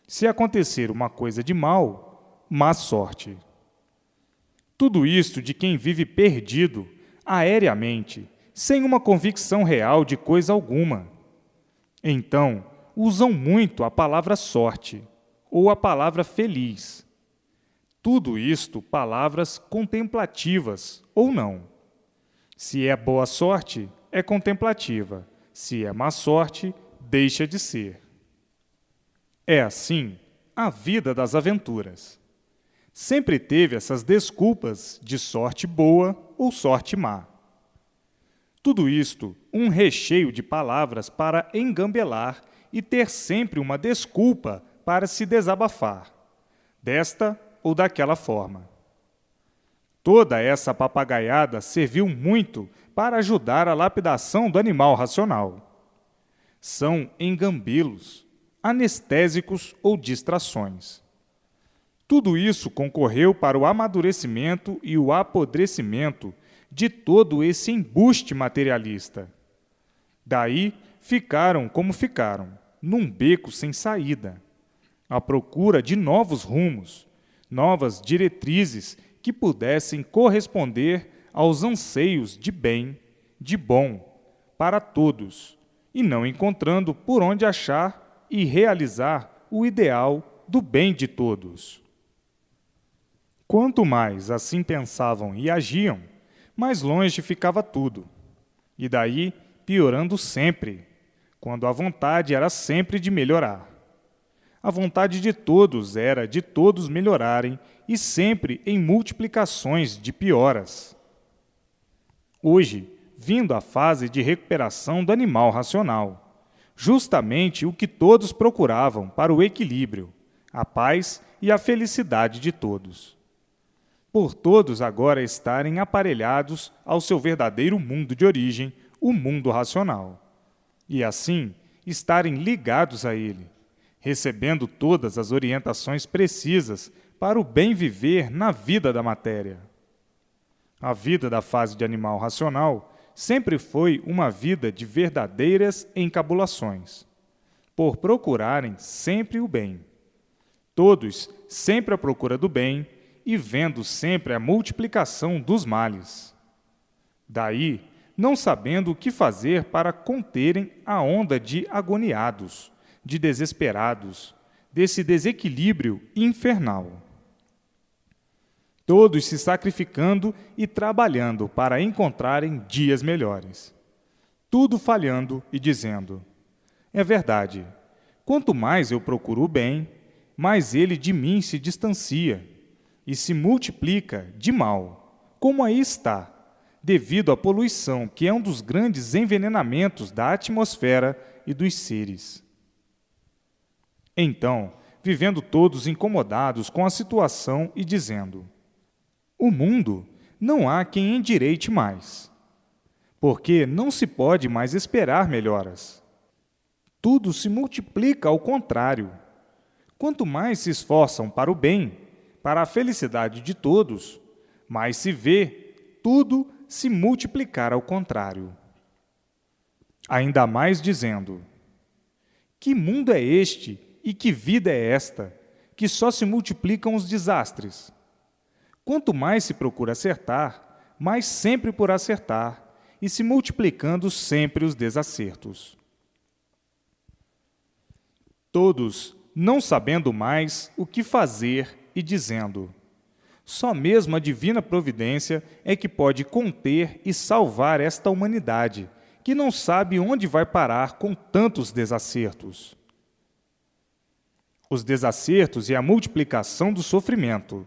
Se acontecer uma coisa de mal, má sorte. Tudo isto de quem vive perdido, aéreamente, sem uma convicção real de coisa alguma. Então, usam muito a palavra sorte ou a palavra feliz. Tudo isto palavras contemplativas ou não. Se é boa sorte, é contemplativa. Se é má sorte, deixa de ser. É assim a vida das aventuras. Sempre teve essas desculpas de sorte boa ou sorte má. Tudo isto, um recheio de palavras para engambelar e ter sempre uma desculpa para se desabafar, desta ou daquela forma. Toda essa papagaiada serviu muito para ajudar a lapidação do animal racional. São engambelos, anestésicos ou distrações. Tudo isso concorreu para o amadurecimento e o apodrecimento de todo esse embuste materialista. Daí ficaram como ficaram, num beco sem saída, à procura de novos rumos, novas diretrizes que pudessem corresponder aos anseios de bem, de bom, para todos, e não encontrando por onde achar e realizar o ideal do bem de todos. Quanto mais assim pensavam e agiam, mais longe ficava tudo, e daí piorando sempre, quando a vontade era sempre de melhorar. A vontade de todos era de todos melhorarem e sempre em multiplicações de pioras. Hoje, vindo a fase de recuperação do animal racional, justamente o que todos procuravam para o equilíbrio, a paz e a felicidade de todos. Por todos agora estarem aparelhados ao seu verdadeiro mundo de origem, o mundo racional, e assim estarem ligados a ele, recebendo todas as orientações precisas para o bem viver na vida da matéria. A vida da fase de animal racional sempre foi uma vida de verdadeiras encabulações, por procurarem sempre o bem. Todos sempre à procura do bem e vendo sempre a multiplicação dos males. Daí, não sabendo o que fazer para conterem a onda de agoniados, de desesperados, desse desequilíbrio infernal. Todos se sacrificando e trabalhando para encontrarem dias melhores. Tudo falhando e dizendo: é verdade, quanto mais eu procuro o bem, mais ele de mim se distancia e se multiplica de mal, como aí está, devido à poluição, que é um dos grandes envenenamentos da atmosfera e dos seres. Então, vivendo todos incomodados com a situação e dizendo: o mundo não há quem endireite mais, porque não se pode mais esperar melhoras. Tudo se multiplica ao contrário. Quanto mais se esforçam para o bem, para a felicidade de todos, mais se vê tudo se multiplicar ao contrário. Ainda mais dizendo: que mundo é este e que vida é esta, que só se multiplicam os desastres? Quanto mais se procura acertar, mais sempre por acertar, e se multiplicando sempre os desacertos. Todos não sabendo mais o que fazer e dizendo: só mesmo a divina providência é que pode conter e salvar esta humanidade, que não sabe onde vai parar com tantos desacertos. Os desacertos e a multiplicação do sofrimento,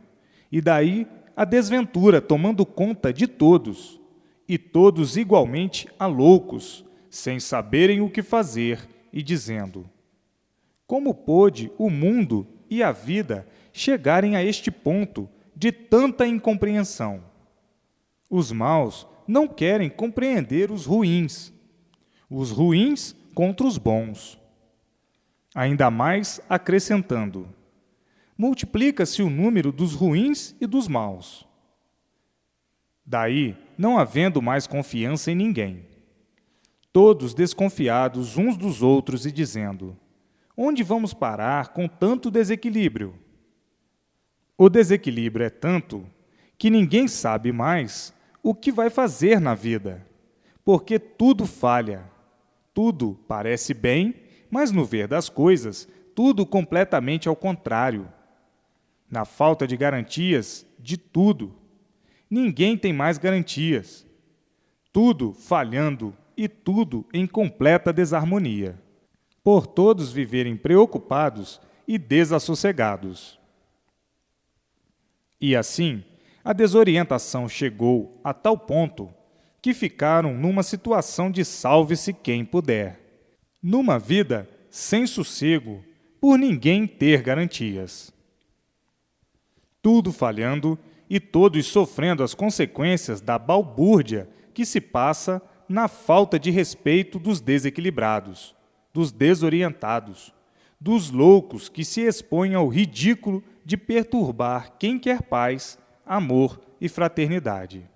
e daí a desventura tomando conta de todos, e todos igualmente a loucos, sem saberem o que fazer, e dizendo: como pôde o mundo e a vida chegarem a este ponto de tanta incompreensão? Os maus não querem compreender os ruins contra os bons. Ainda mais acrescentando: multiplica-se o número dos ruins e dos maus. Daí, não havendo mais confiança em ninguém, todos desconfiados uns dos outros e dizendo: onde vamos parar com tanto desequilíbrio? O desequilíbrio é tanto que ninguém sabe mais o que vai fazer na vida, porque tudo falha, tudo parece bem, mas no ver das coisas, tudo completamente ao contrário. Na falta de garantias de tudo, ninguém tem mais garantias. Tudo falhando e tudo em completa desarmonia, por todos viverem preocupados e desassossegados. E assim, a desorientação chegou a tal ponto que ficaram numa situação de salve-se quem puder, numa vida sem sossego, por ninguém ter garantias. Tudo falhando e todos sofrendo as consequências da balbúrdia que se passa na falta de respeito dos desequilibrados, dos desorientados, dos loucos que se expõem ao ridículo de perturbar quem quer paz, amor e fraternidade.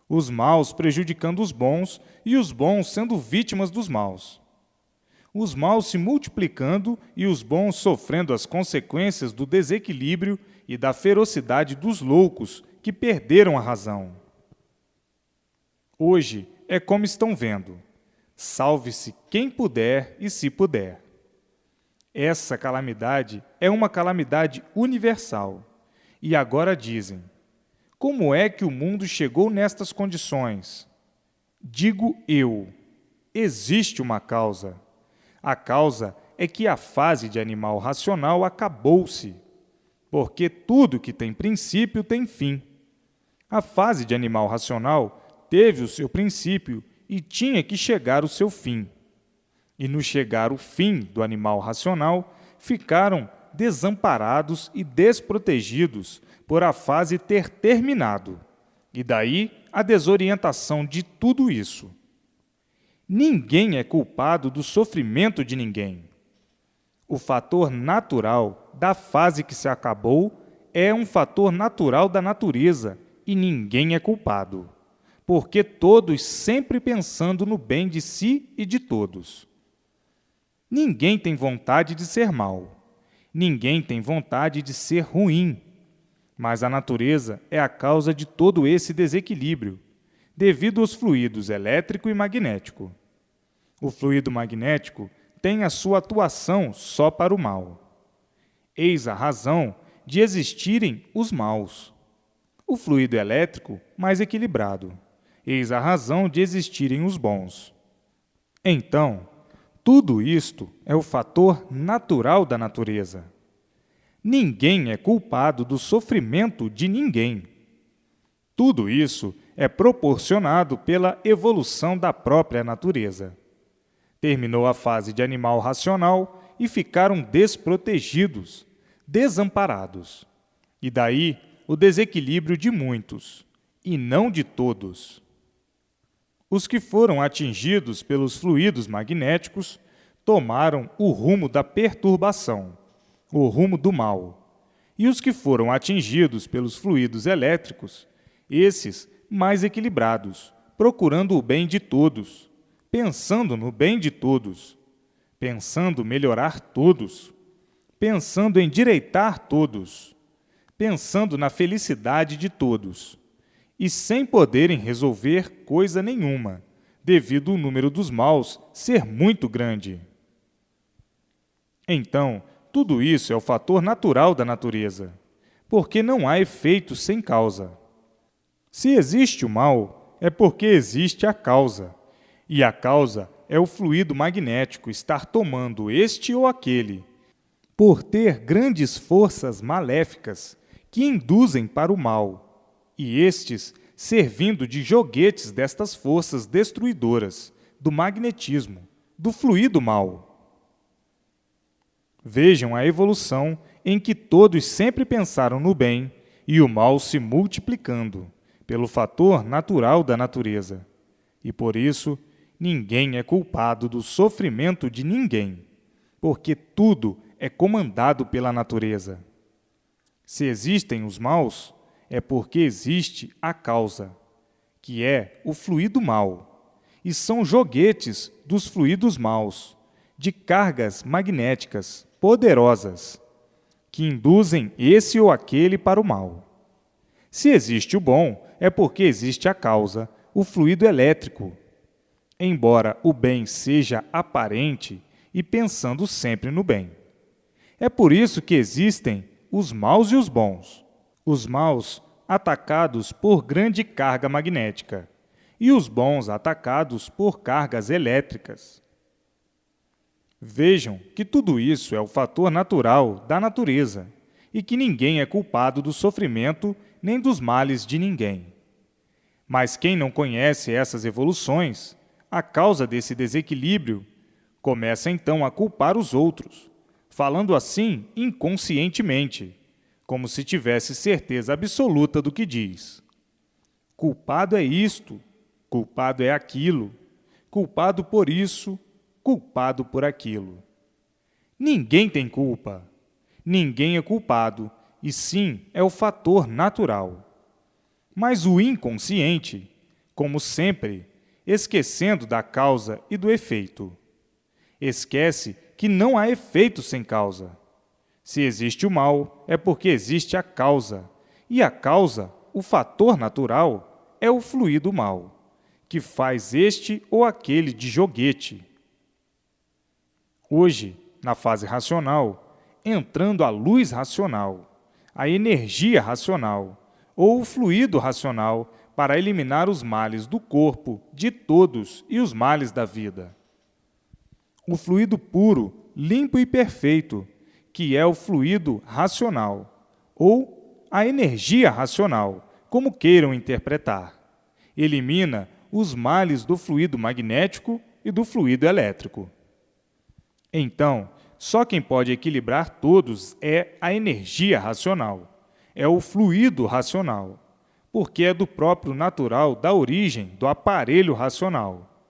Os maus prejudicando os bons e os bons sendo vítimas dos maus. Os maus se multiplicando e os bons sofrendo as consequências do desequilíbrio e da ferocidade dos loucos que perderam a razão. Hoje é como estão vendo: salve-se quem puder e se puder. Essa calamidade é uma calamidade universal. E agora dizem: como é que o mundo chegou nestas condições? Digo eu: existe uma causa. A causa é que a fase de animal racional acabou-se, porque tudo que tem princípio tem fim. A fase de animal racional teve o seu princípio e tinha que chegar o seu fim. E no chegar o fim do animal racional, ficaram desamparados e desprotegidos por a fase ter terminado. E daí a desorientação de tudo isso. Ninguém é culpado do sofrimento de ninguém. O fator natural da fase que se acabou é um fator natural da natureza e ninguém é culpado, porque todos sempre pensando no bem de si e de todos. Ninguém tem vontade de ser mau, ninguém tem vontade de ser ruim, mas a natureza é a causa de todo esse desequilíbrio, devido aos fluidos elétrico e magnético. O fluido magnético tem a sua atuação só para o mal. Eis a razão de existirem os maus. O fluido elétrico mais equilibrado. Eis a razão de existirem os bons. Então, tudo isto é o fator natural da natureza. Ninguém é culpado do sofrimento de ninguém. Tudo isso é proporcionado pela evolução da própria natureza. Terminou a fase de animal racional e ficaram desprotegidos, desamparados. E daí o desequilíbrio de muitos, e não de todos. Os que foram atingidos pelos fluidos magnéticos tomaram o rumo da perturbação, o rumo do mal. E os que foram atingidos pelos fluidos elétricos, esses mais equilibrados, procurando o bem de todos, pensando no bem de todos, pensando melhorar todos, pensando endireitar todos, pensando na felicidade de todos, e sem poderem resolver coisa nenhuma, devido o número dos maus ser muito grande. Então, tudo isso é o fator natural da natureza, porque não há efeito sem causa. Se existe o mal, é porque existe a causa, e a causa é o fluido magnético estar tomando este ou aquele, por ter grandes forças maléficas que induzem para o mal, e estes servindo de joguetes destas forças destruidoras, do magnetismo, do fluido mal. Vejam a evolução em que todos sempre pensaram no bem e o mal se multiplicando, pelo fator natural da natureza. E por isso, ninguém é culpado do sofrimento de ninguém, porque tudo é comandado pela natureza. Se existem os maus, é porque existe a causa, que é o fluido mau, e são joguetes dos fluidos maus, de cargas magnéticas poderosas, que induzem esse ou aquele para o mal. Se existe o bom, é porque existe a causa, o fluido elétrico. Embora o bem seja aparente e pensando sempre no bem. É por isso que existem os maus e os bons. Os maus atacados por grande carga magnética e os bons atacados por cargas elétricas. Vejam que tudo isso é o fator natural da natureza e que ninguém é culpado do sofrimento nem dos males de ninguém. Mas quem não conhece essas evoluções, a causa desse desequilíbrio, começa então a culpar os outros, falando assim inconscientemente, como se tivesse certeza absoluta do que diz. Culpado é isto, culpado é aquilo, culpado por isso, culpado por aquilo. Ninguém tem culpa, ninguém é culpado, e sim é o fator natural. Mas o inconsciente, como sempre, esquecendo da causa e do efeito, esquece que não há efeito sem causa. Se existe o mal, é porque existe a causa, e a causa, o fator natural, é o fluido mal, que faz este ou aquele de joguete. Hoje, na fase racional, entrando a luz racional, a energia racional, ou o fluido racional, para eliminar os males do corpo, de todos e os males da vida. O fluido puro, limpo e perfeito, que é o fluido racional, ou a energia racional, como queiram interpretar, elimina os males do fluido magnético e do fluido elétrico. Então, só quem pode equilibrar todos é a energia racional, é o fluido racional, porque é do próprio natural da origem do aparelho racional.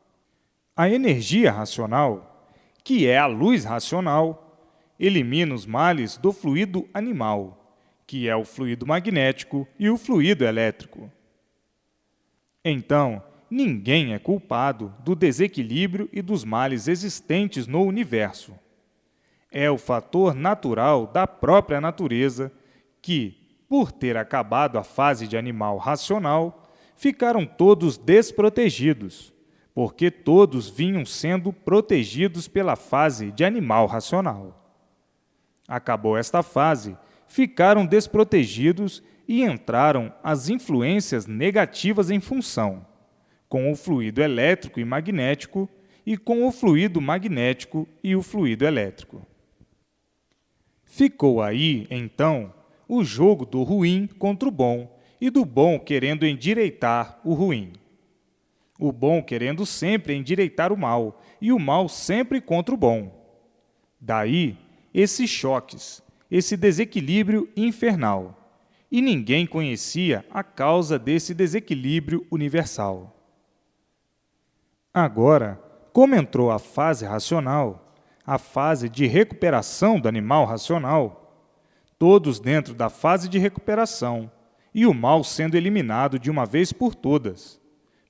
A energia racional, que é a luz racional, elimina os males do fluido animal, que é o fluido magnético e o fluido elétrico. Então, ninguém é culpado do desequilíbrio e dos males existentes no universo. É o fator natural da própria natureza que, por ter acabado a fase de animal racional, ficaram todos desprotegidos, porque todos vinham sendo protegidos pela fase de animal racional. Acabou esta fase, ficaram desprotegidos e entraram as influências negativas em função, com o fluido elétrico e magnético e com o fluido magnético e o fluido elétrico. Ficou aí, então, o jogo do ruim contra o bom e do bom querendo endireitar o ruim. O bom querendo sempre endireitar o mal, e o mal sempre contra o bom. Daí, esses choques, esse desequilíbrio infernal. E ninguém conhecia a causa desse desequilíbrio universal. Agora, como entrou a fase racional, a fase de recuperação do animal racional, todos dentro da fase de recuperação, e o mal sendo eliminado de uma vez por todas,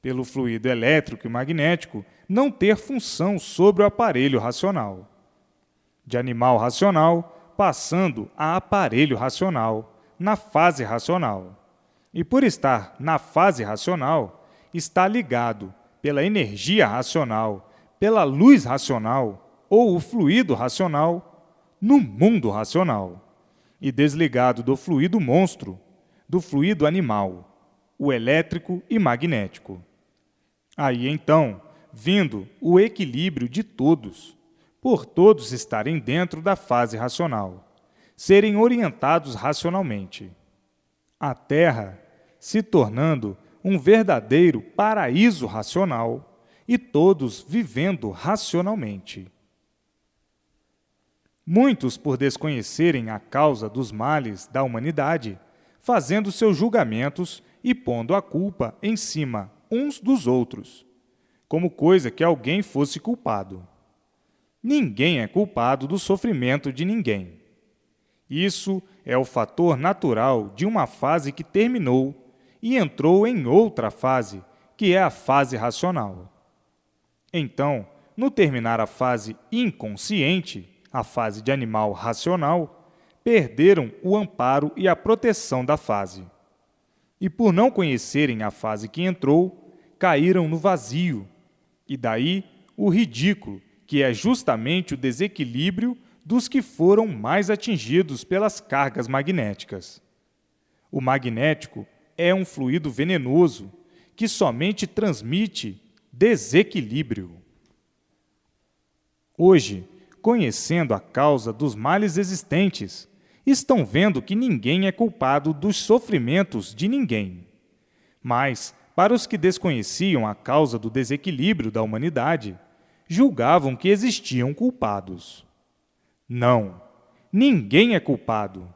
pelo fluido elétrico e magnético não ter função sobre o aparelho racional. De animal racional, passando a aparelho racional, na fase racional. E por estar na fase racional, está ligado pela energia racional, pela luz racional ou o fluido racional no mundo racional. E desligado do fluido monstro, do fluido animal, o elétrico e magnético. Aí então, vindo o equilíbrio de todos, por todos estarem dentro da fase racional, serem orientados racionalmente. A Terra se tornando um verdadeiro paraíso racional e todos vivendo racionalmente. Muitos, por desconhecerem a causa dos males da humanidade, fazendo seus julgamentos e pondo a culpa em cima uns dos outros, como coisa que alguém fosse culpado. Ninguém é culpado do sofrimento de ninguém. Isso é o fator natural de uma fase que terminou e entrou em outra fase, que é a fase racional. Então, no terminar a fase inconsciente, a fase de animal racional, perderam o amparo e a proteção da fase. E por não conhecerem a fase que entrou, caíram no vazio, e daí o ridículo, que é justamente o desequilíbrio dos que foram mais atingidos pelas cargas magnéticas. O magnético é um fluido venenoso que somente transmite desequilíbrio. Hoje, conhecendo a causa dos males existentes, estão vendo que ninguém é culpado dos sofrimentos de ninguém. Mas, para os que desconheciam a causa do desequilíbrio da humanidade, julgavam que existiam culpados. Não, ninguém é culpado.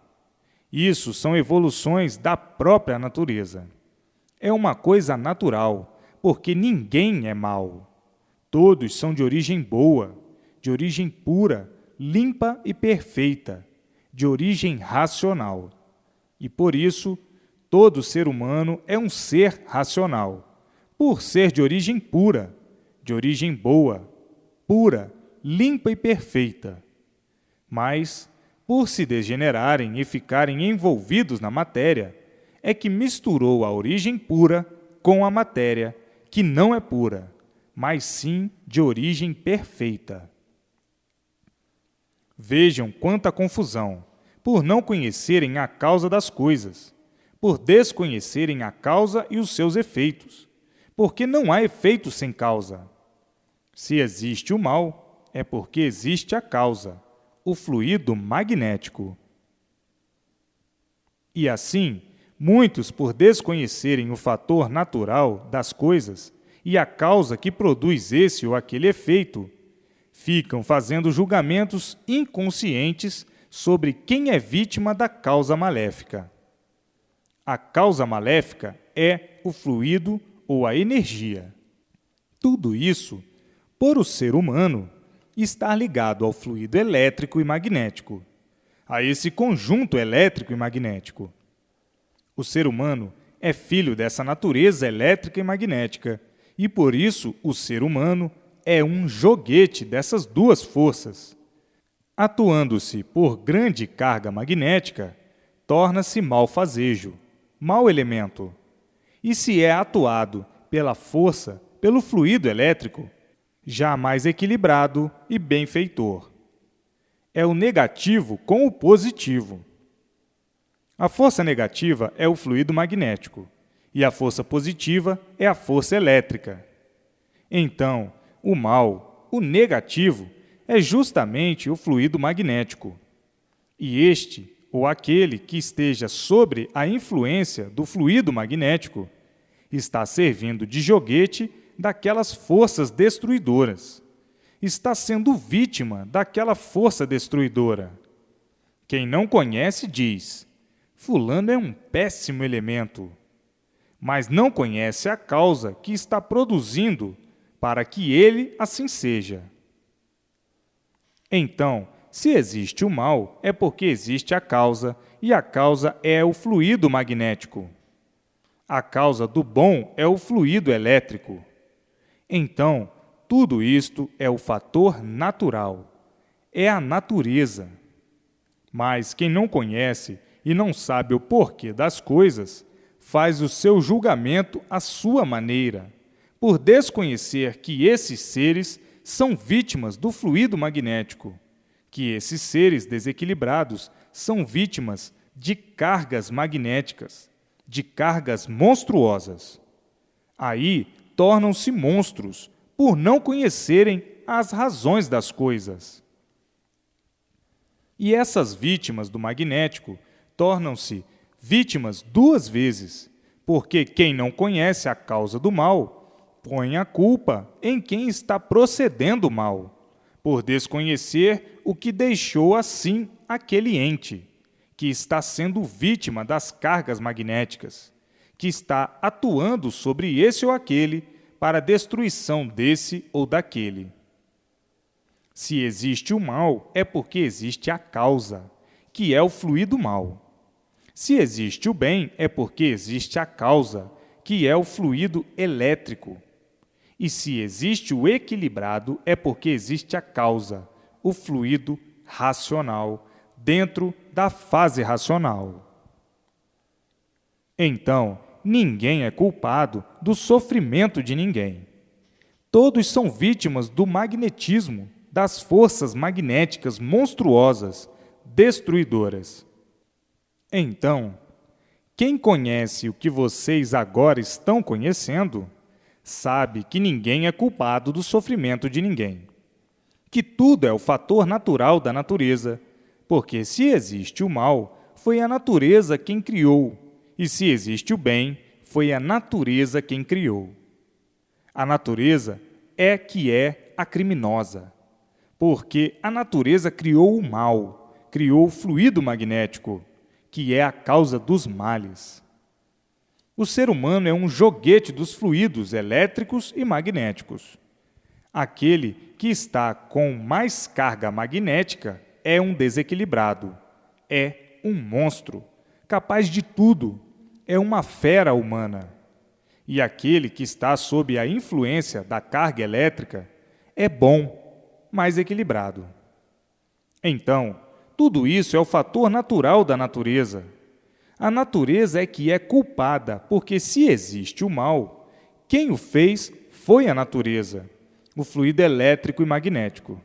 Isso são evoluções da própria natureza. É uma coisa natural, porque ninguém é mau. Todos são de origem boa, de origem pura, limpa e perfeita, de origem racional. E por isso, todo ser humano é um ser racional, por ser de origem pura, de origem boa, pura, limpa e perfeita. Mas, por se degenerarem e ficarem envolvidos na matéria, é que misturou a origem pura com a matéria, que não é pura, mas sim de origem perfeita. Vejam quanta confusão, por não conhecerem a causa das coisas, por desconhecerem a causa e os seus efeitos, porque não há efeito sem causa. Se existe o mal, é porque existe a causa, o fluido magnético. E assim, muitos, por desconhecerem o fator natural das coisas e a causa que produz esse ou aquele efeito, ficam fazendo julgamentos inconscientes sobre quem é vítima da causa maléfica. A causa maléfica é o fluido ou a energia. Tudo isso, por o ser humano, estar ligado ao fluido elétrico e magnético, a esse conjunto elétrico e magnético. O ser humano é filho dessa natureza elétrica e magnética, e por isso o ser humano é um joguete dessas duas forças. Atuando-se por grande carga magnética, torna-se malfazejo, mau elemento. E se é atuado pela força, pelo fluido elétrico, já mais equilibrado e benfeitor. É o negativo com o positivo. A força negativa é o fluido magnético, e a força positiva é a força elétrica. Então, o mal, o negativo, é justamente o fluido magnético. E este, ou aquele que esteja sobre a influência do fluido magnético está servindo de joguete daquelas forças destruidoras. Está sendo vítima daquela força destruidora. Quem não conhece diz: fulano é um péssimo elemento, mas não conhece a causa que está produzindo para que ele assim seja. Então, se existe o mal, é porque existe a causa, e a causa é o fluido magnético. A causa do bom é o fluido elétrico. Então, tudo isto é o fator natural, é a natureza. Mas quem não conhece e não sabe o porquê das coisas, faz o seu julgamento à sua maneira, por desconhecer que esses seres são vítimas do fluido magnético, que esses seres desequilibrados são vítimas de cargas magnéticas, de cargas monstruosas. Aí tornam-se monstros por não conhecerem as razões das coisas. E essas vítimas do magnético tornam-se vítimas duas vezes, porque quem não conhece a causa do mal põe a culpa em quem está procedendo mal, por desconhecer o que deixou assim aquele ente, que está sendo vítima das cargas magnéticas, que está atuando sobre esse ou aquele para a destruição desse ou daquele. Se existe o mal, é porque existe a causa, que é o fluido mal. Se existe o bem, é porque existe a causa, que é o fluido elétrico. E se existe o equilibrado, é porque existe a causa, o fluido racional, dentro da fase racional. Então, ninguém é culpado do sofrimento de ninguém. Todos são vítimas do magnetismo, das forças magnéticas monstruosas, destruidoras. Então, quem conhece o que vocês agora estão conhecendo, sabe que ninguém é culpado do sofrimento de ninguém, que tudo é o fator natural da natureza, porque se existe o mal, foi a natureza quem criou, e se existe o bem, foi a natureza quem criou. A natureza é que é a criminosa, porque a natureza criou o mal, criou o fluido magnético, que é a causa dos males. O ser humano é um joguete dos fluidos elétricos e magnéticos. Aquele que está com mais carga magnética é um desequilibrado, é um monstro, capaz de tudo, é uma fera humana. E aquele que está sob a influência da carga elétrica é bom, mais equilibrado. Então, tudo isso é o fator natural da natureza. A natureza é que é culpada, porque se existe o mal, quem o fez foi a natureza, o fluido elétrico e magnético.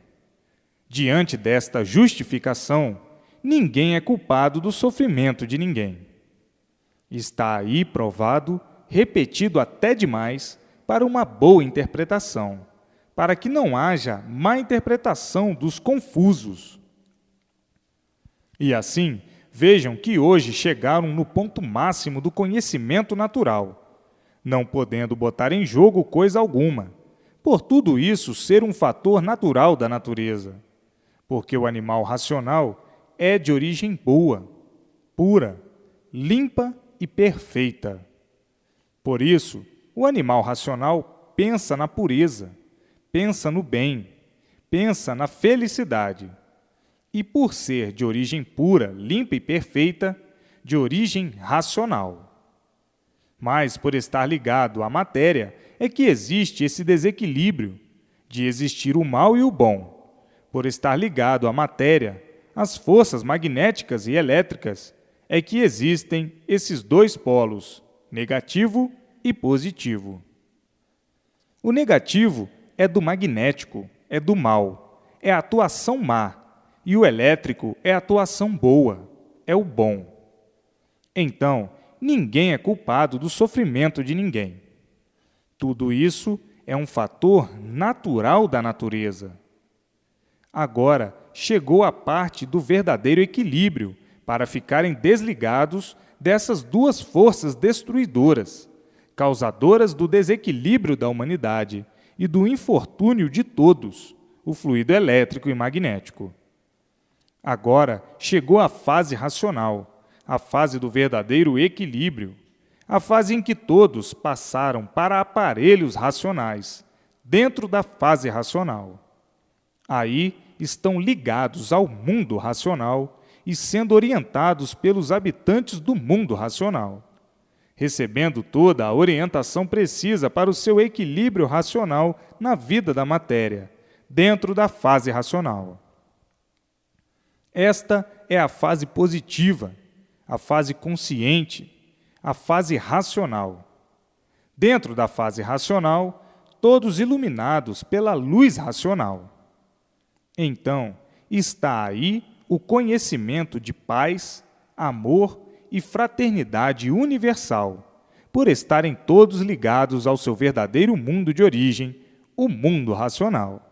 Diante desta justificação, ninguém é culpado do sofrimento de ninguém. Está aí provado, repetido até demais, para uma boa interpretação, para que não haja má interpretação dos confusos. E assim, vejam que hoje chegaram no ponto máximo do conhecimento natural, não podendo botar em jogo coisa alguma, por tudo isso ser um fator natural da natureza, porque o animal racional é de origem boa, pura, limpa e perfeita. Por isso, o animal racional pensa na pureza, pensa no bem, pensa na felicidade. E por ser de origem pura, limpa e perfeita, de origem racional. Mas por estar ligado à matéria, é que existe esse desequilíbrio de existir o mal e o bom. Por estar ligado à matéria, às forças magnéticas e elétricas, é que existem esses dois polos, negativo e positivo. O negativo é do magnético, é do mal, é a atuação má, e o elétrico é a atuação boa, é o bom. Então, ninguém é culpado do sofrimento de ninguém. Tudo isso é um fator natural da natureza. Agora, chegou a parte do verdadeiro equilíbrio, para ficarem desligados dessas duas forças destruidoras, causadoras do desequilíbrio da humanidade e do infortúnio de todos, o fluido elétrico e magnético. Agora chegou a fase racional, a fase do verdadeiro equilíbrio, a fase em que todos passaram para aparelhos racionais, dentro da fase racional. Aí estão ligados ao mundo racional e sendo orientados pelos habitantes do mundo racional, recebendo toda a orientação precisa para o seu equilíbrio racional na vida da matéria, dentro da fase racional. Esta é a fase positiva, a fase consciente, a fase racional. Dentro da fase racional, todos iluminados pela luz racional. Então, está aí o conhecimento de paz, amor e fraternidade universal, por estarem todos ligados ao seu verdadeiro mundo de origem, o mundo racional,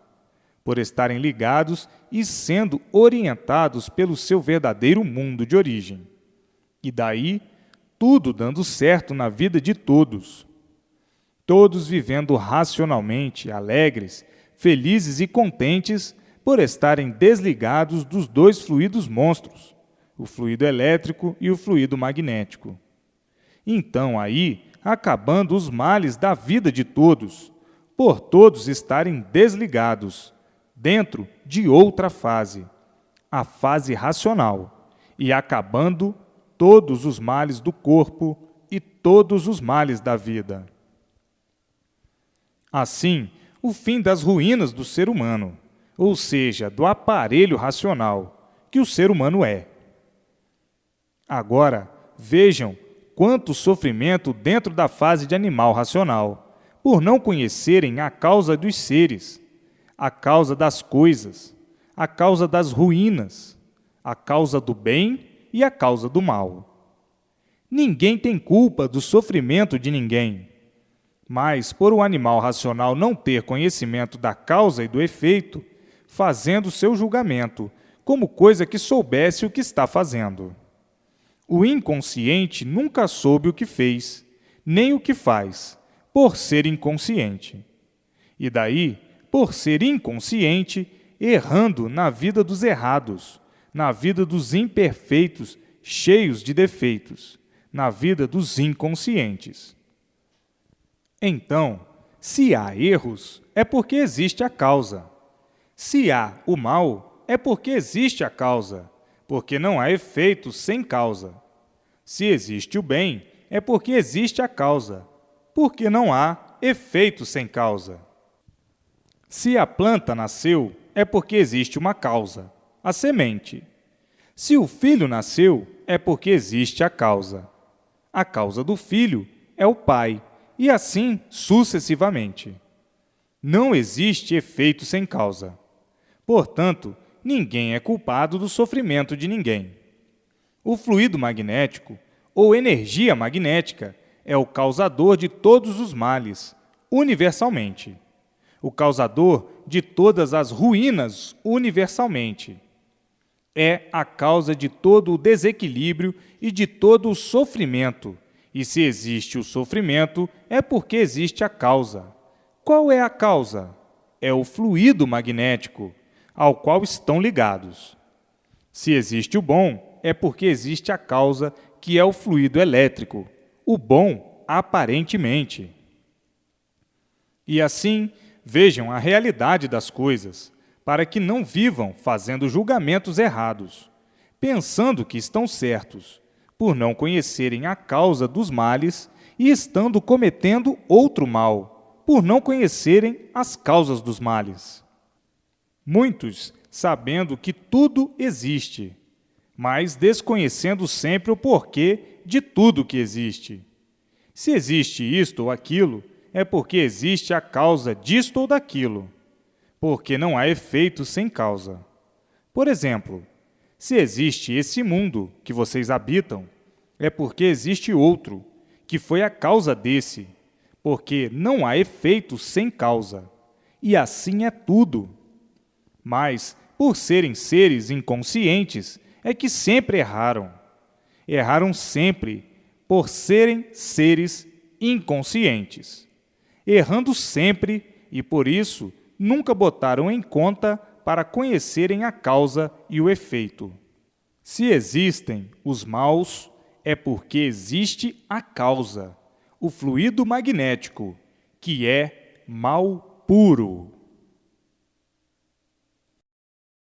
por estarem ligados e sendo orientados pelo seu verdadeiro mundo de origem. E daí, tudo dando certo na vida de todos. Todos vivendo racionalmente, alegres, felizes e contentes por estarem desligados dos dois fluidos monstros, o fluido elétrico e o fluido magnético. Então, aí, acabando os males da vida de todos, por todos estarem desligados, dentro de outra fase, a fase racional, e acabando todos os males do corpo e todos os males da vida. Assim, o fim das ruínas do ser humano, ou seja, do aparelho racional que o ser humano é. Agora, vejam quanto sofrimento dentro da fase de animal racional, por não conhecerem a causa dos seres, a causa das coisas, a causa das ruínas, a causa do bem e a causa do mal. Ninguém tem culpa do sofrimento de ninguém, mas por o animal racional não ter conhecimento da causa e do efeito, fazendo seu julgamento, como coisa que soubesse o que está fazendo. O inconsciente nunca soube o que fez, nem o que faz, por ser inconsciente. E daí, por ser inconsciente, errando na vida dos errados, na vida dos imperfeitos, cheios de defeitos, na vida dos inconscientes. Então, se há erros, é porque existe a causa. Se há o mal, é porque existe a causa, porque não há efeito sem causa. Se existe o bem, é porque existe a causa, porque não há efeito sem causa. Se a planta nasceu, é porque existe uma causa, a semente. Se o filho nasceu, é porque existe a causa. A causa do filho é o pai, e assim sucessivamente. Não existe efeito sem causa. Portanto, ninguém é culpado do sofrimento de ninguém. O fluido magnético, ou energia magnética, é o causador de todos os males, universalmente. O causador de todas as ruínas, universalmente. É a causa de todo o desequilíbrio e de todo o sofrimento. E se existe o sofrimento, é porque existe a causa. Qual é a causa? É o fluido magnético, ao qual estão ligados. Se existe o bom, é porque existe a causa, que é o fluido elétrico, o bom aparentemente. E assim, vejam a realidade das coisas, para que não vivam fazendo julgamentos errados, pensando que estão certos, por não conhecerem a causa dos males e estando cometendo outro mal, por não conhecerem as causas dos males. Muitos, sabendo que tudo existe, mas desconhecendo sempre o porquê de tudo que existe. Se existe isto ou aquilo, é porque existe a causa disto ou daquilo, porque não há efeito sem causa. Por exemplo, se existe esse mundo que vocês habitam, é porque existe outro, que foi a causa desse, porque não há efeito sem causa. E assim é tudo. Mas, por serem seres inconscientes, é que sempre erraram. Erraram sempre por serem seres inconscientes. Errando sempre e, por isso, nunca botaram em conta para conhecerem a causa e o efeito. Se existem os maus, é porque existe a causa, o fluido magnético, que é mal puro.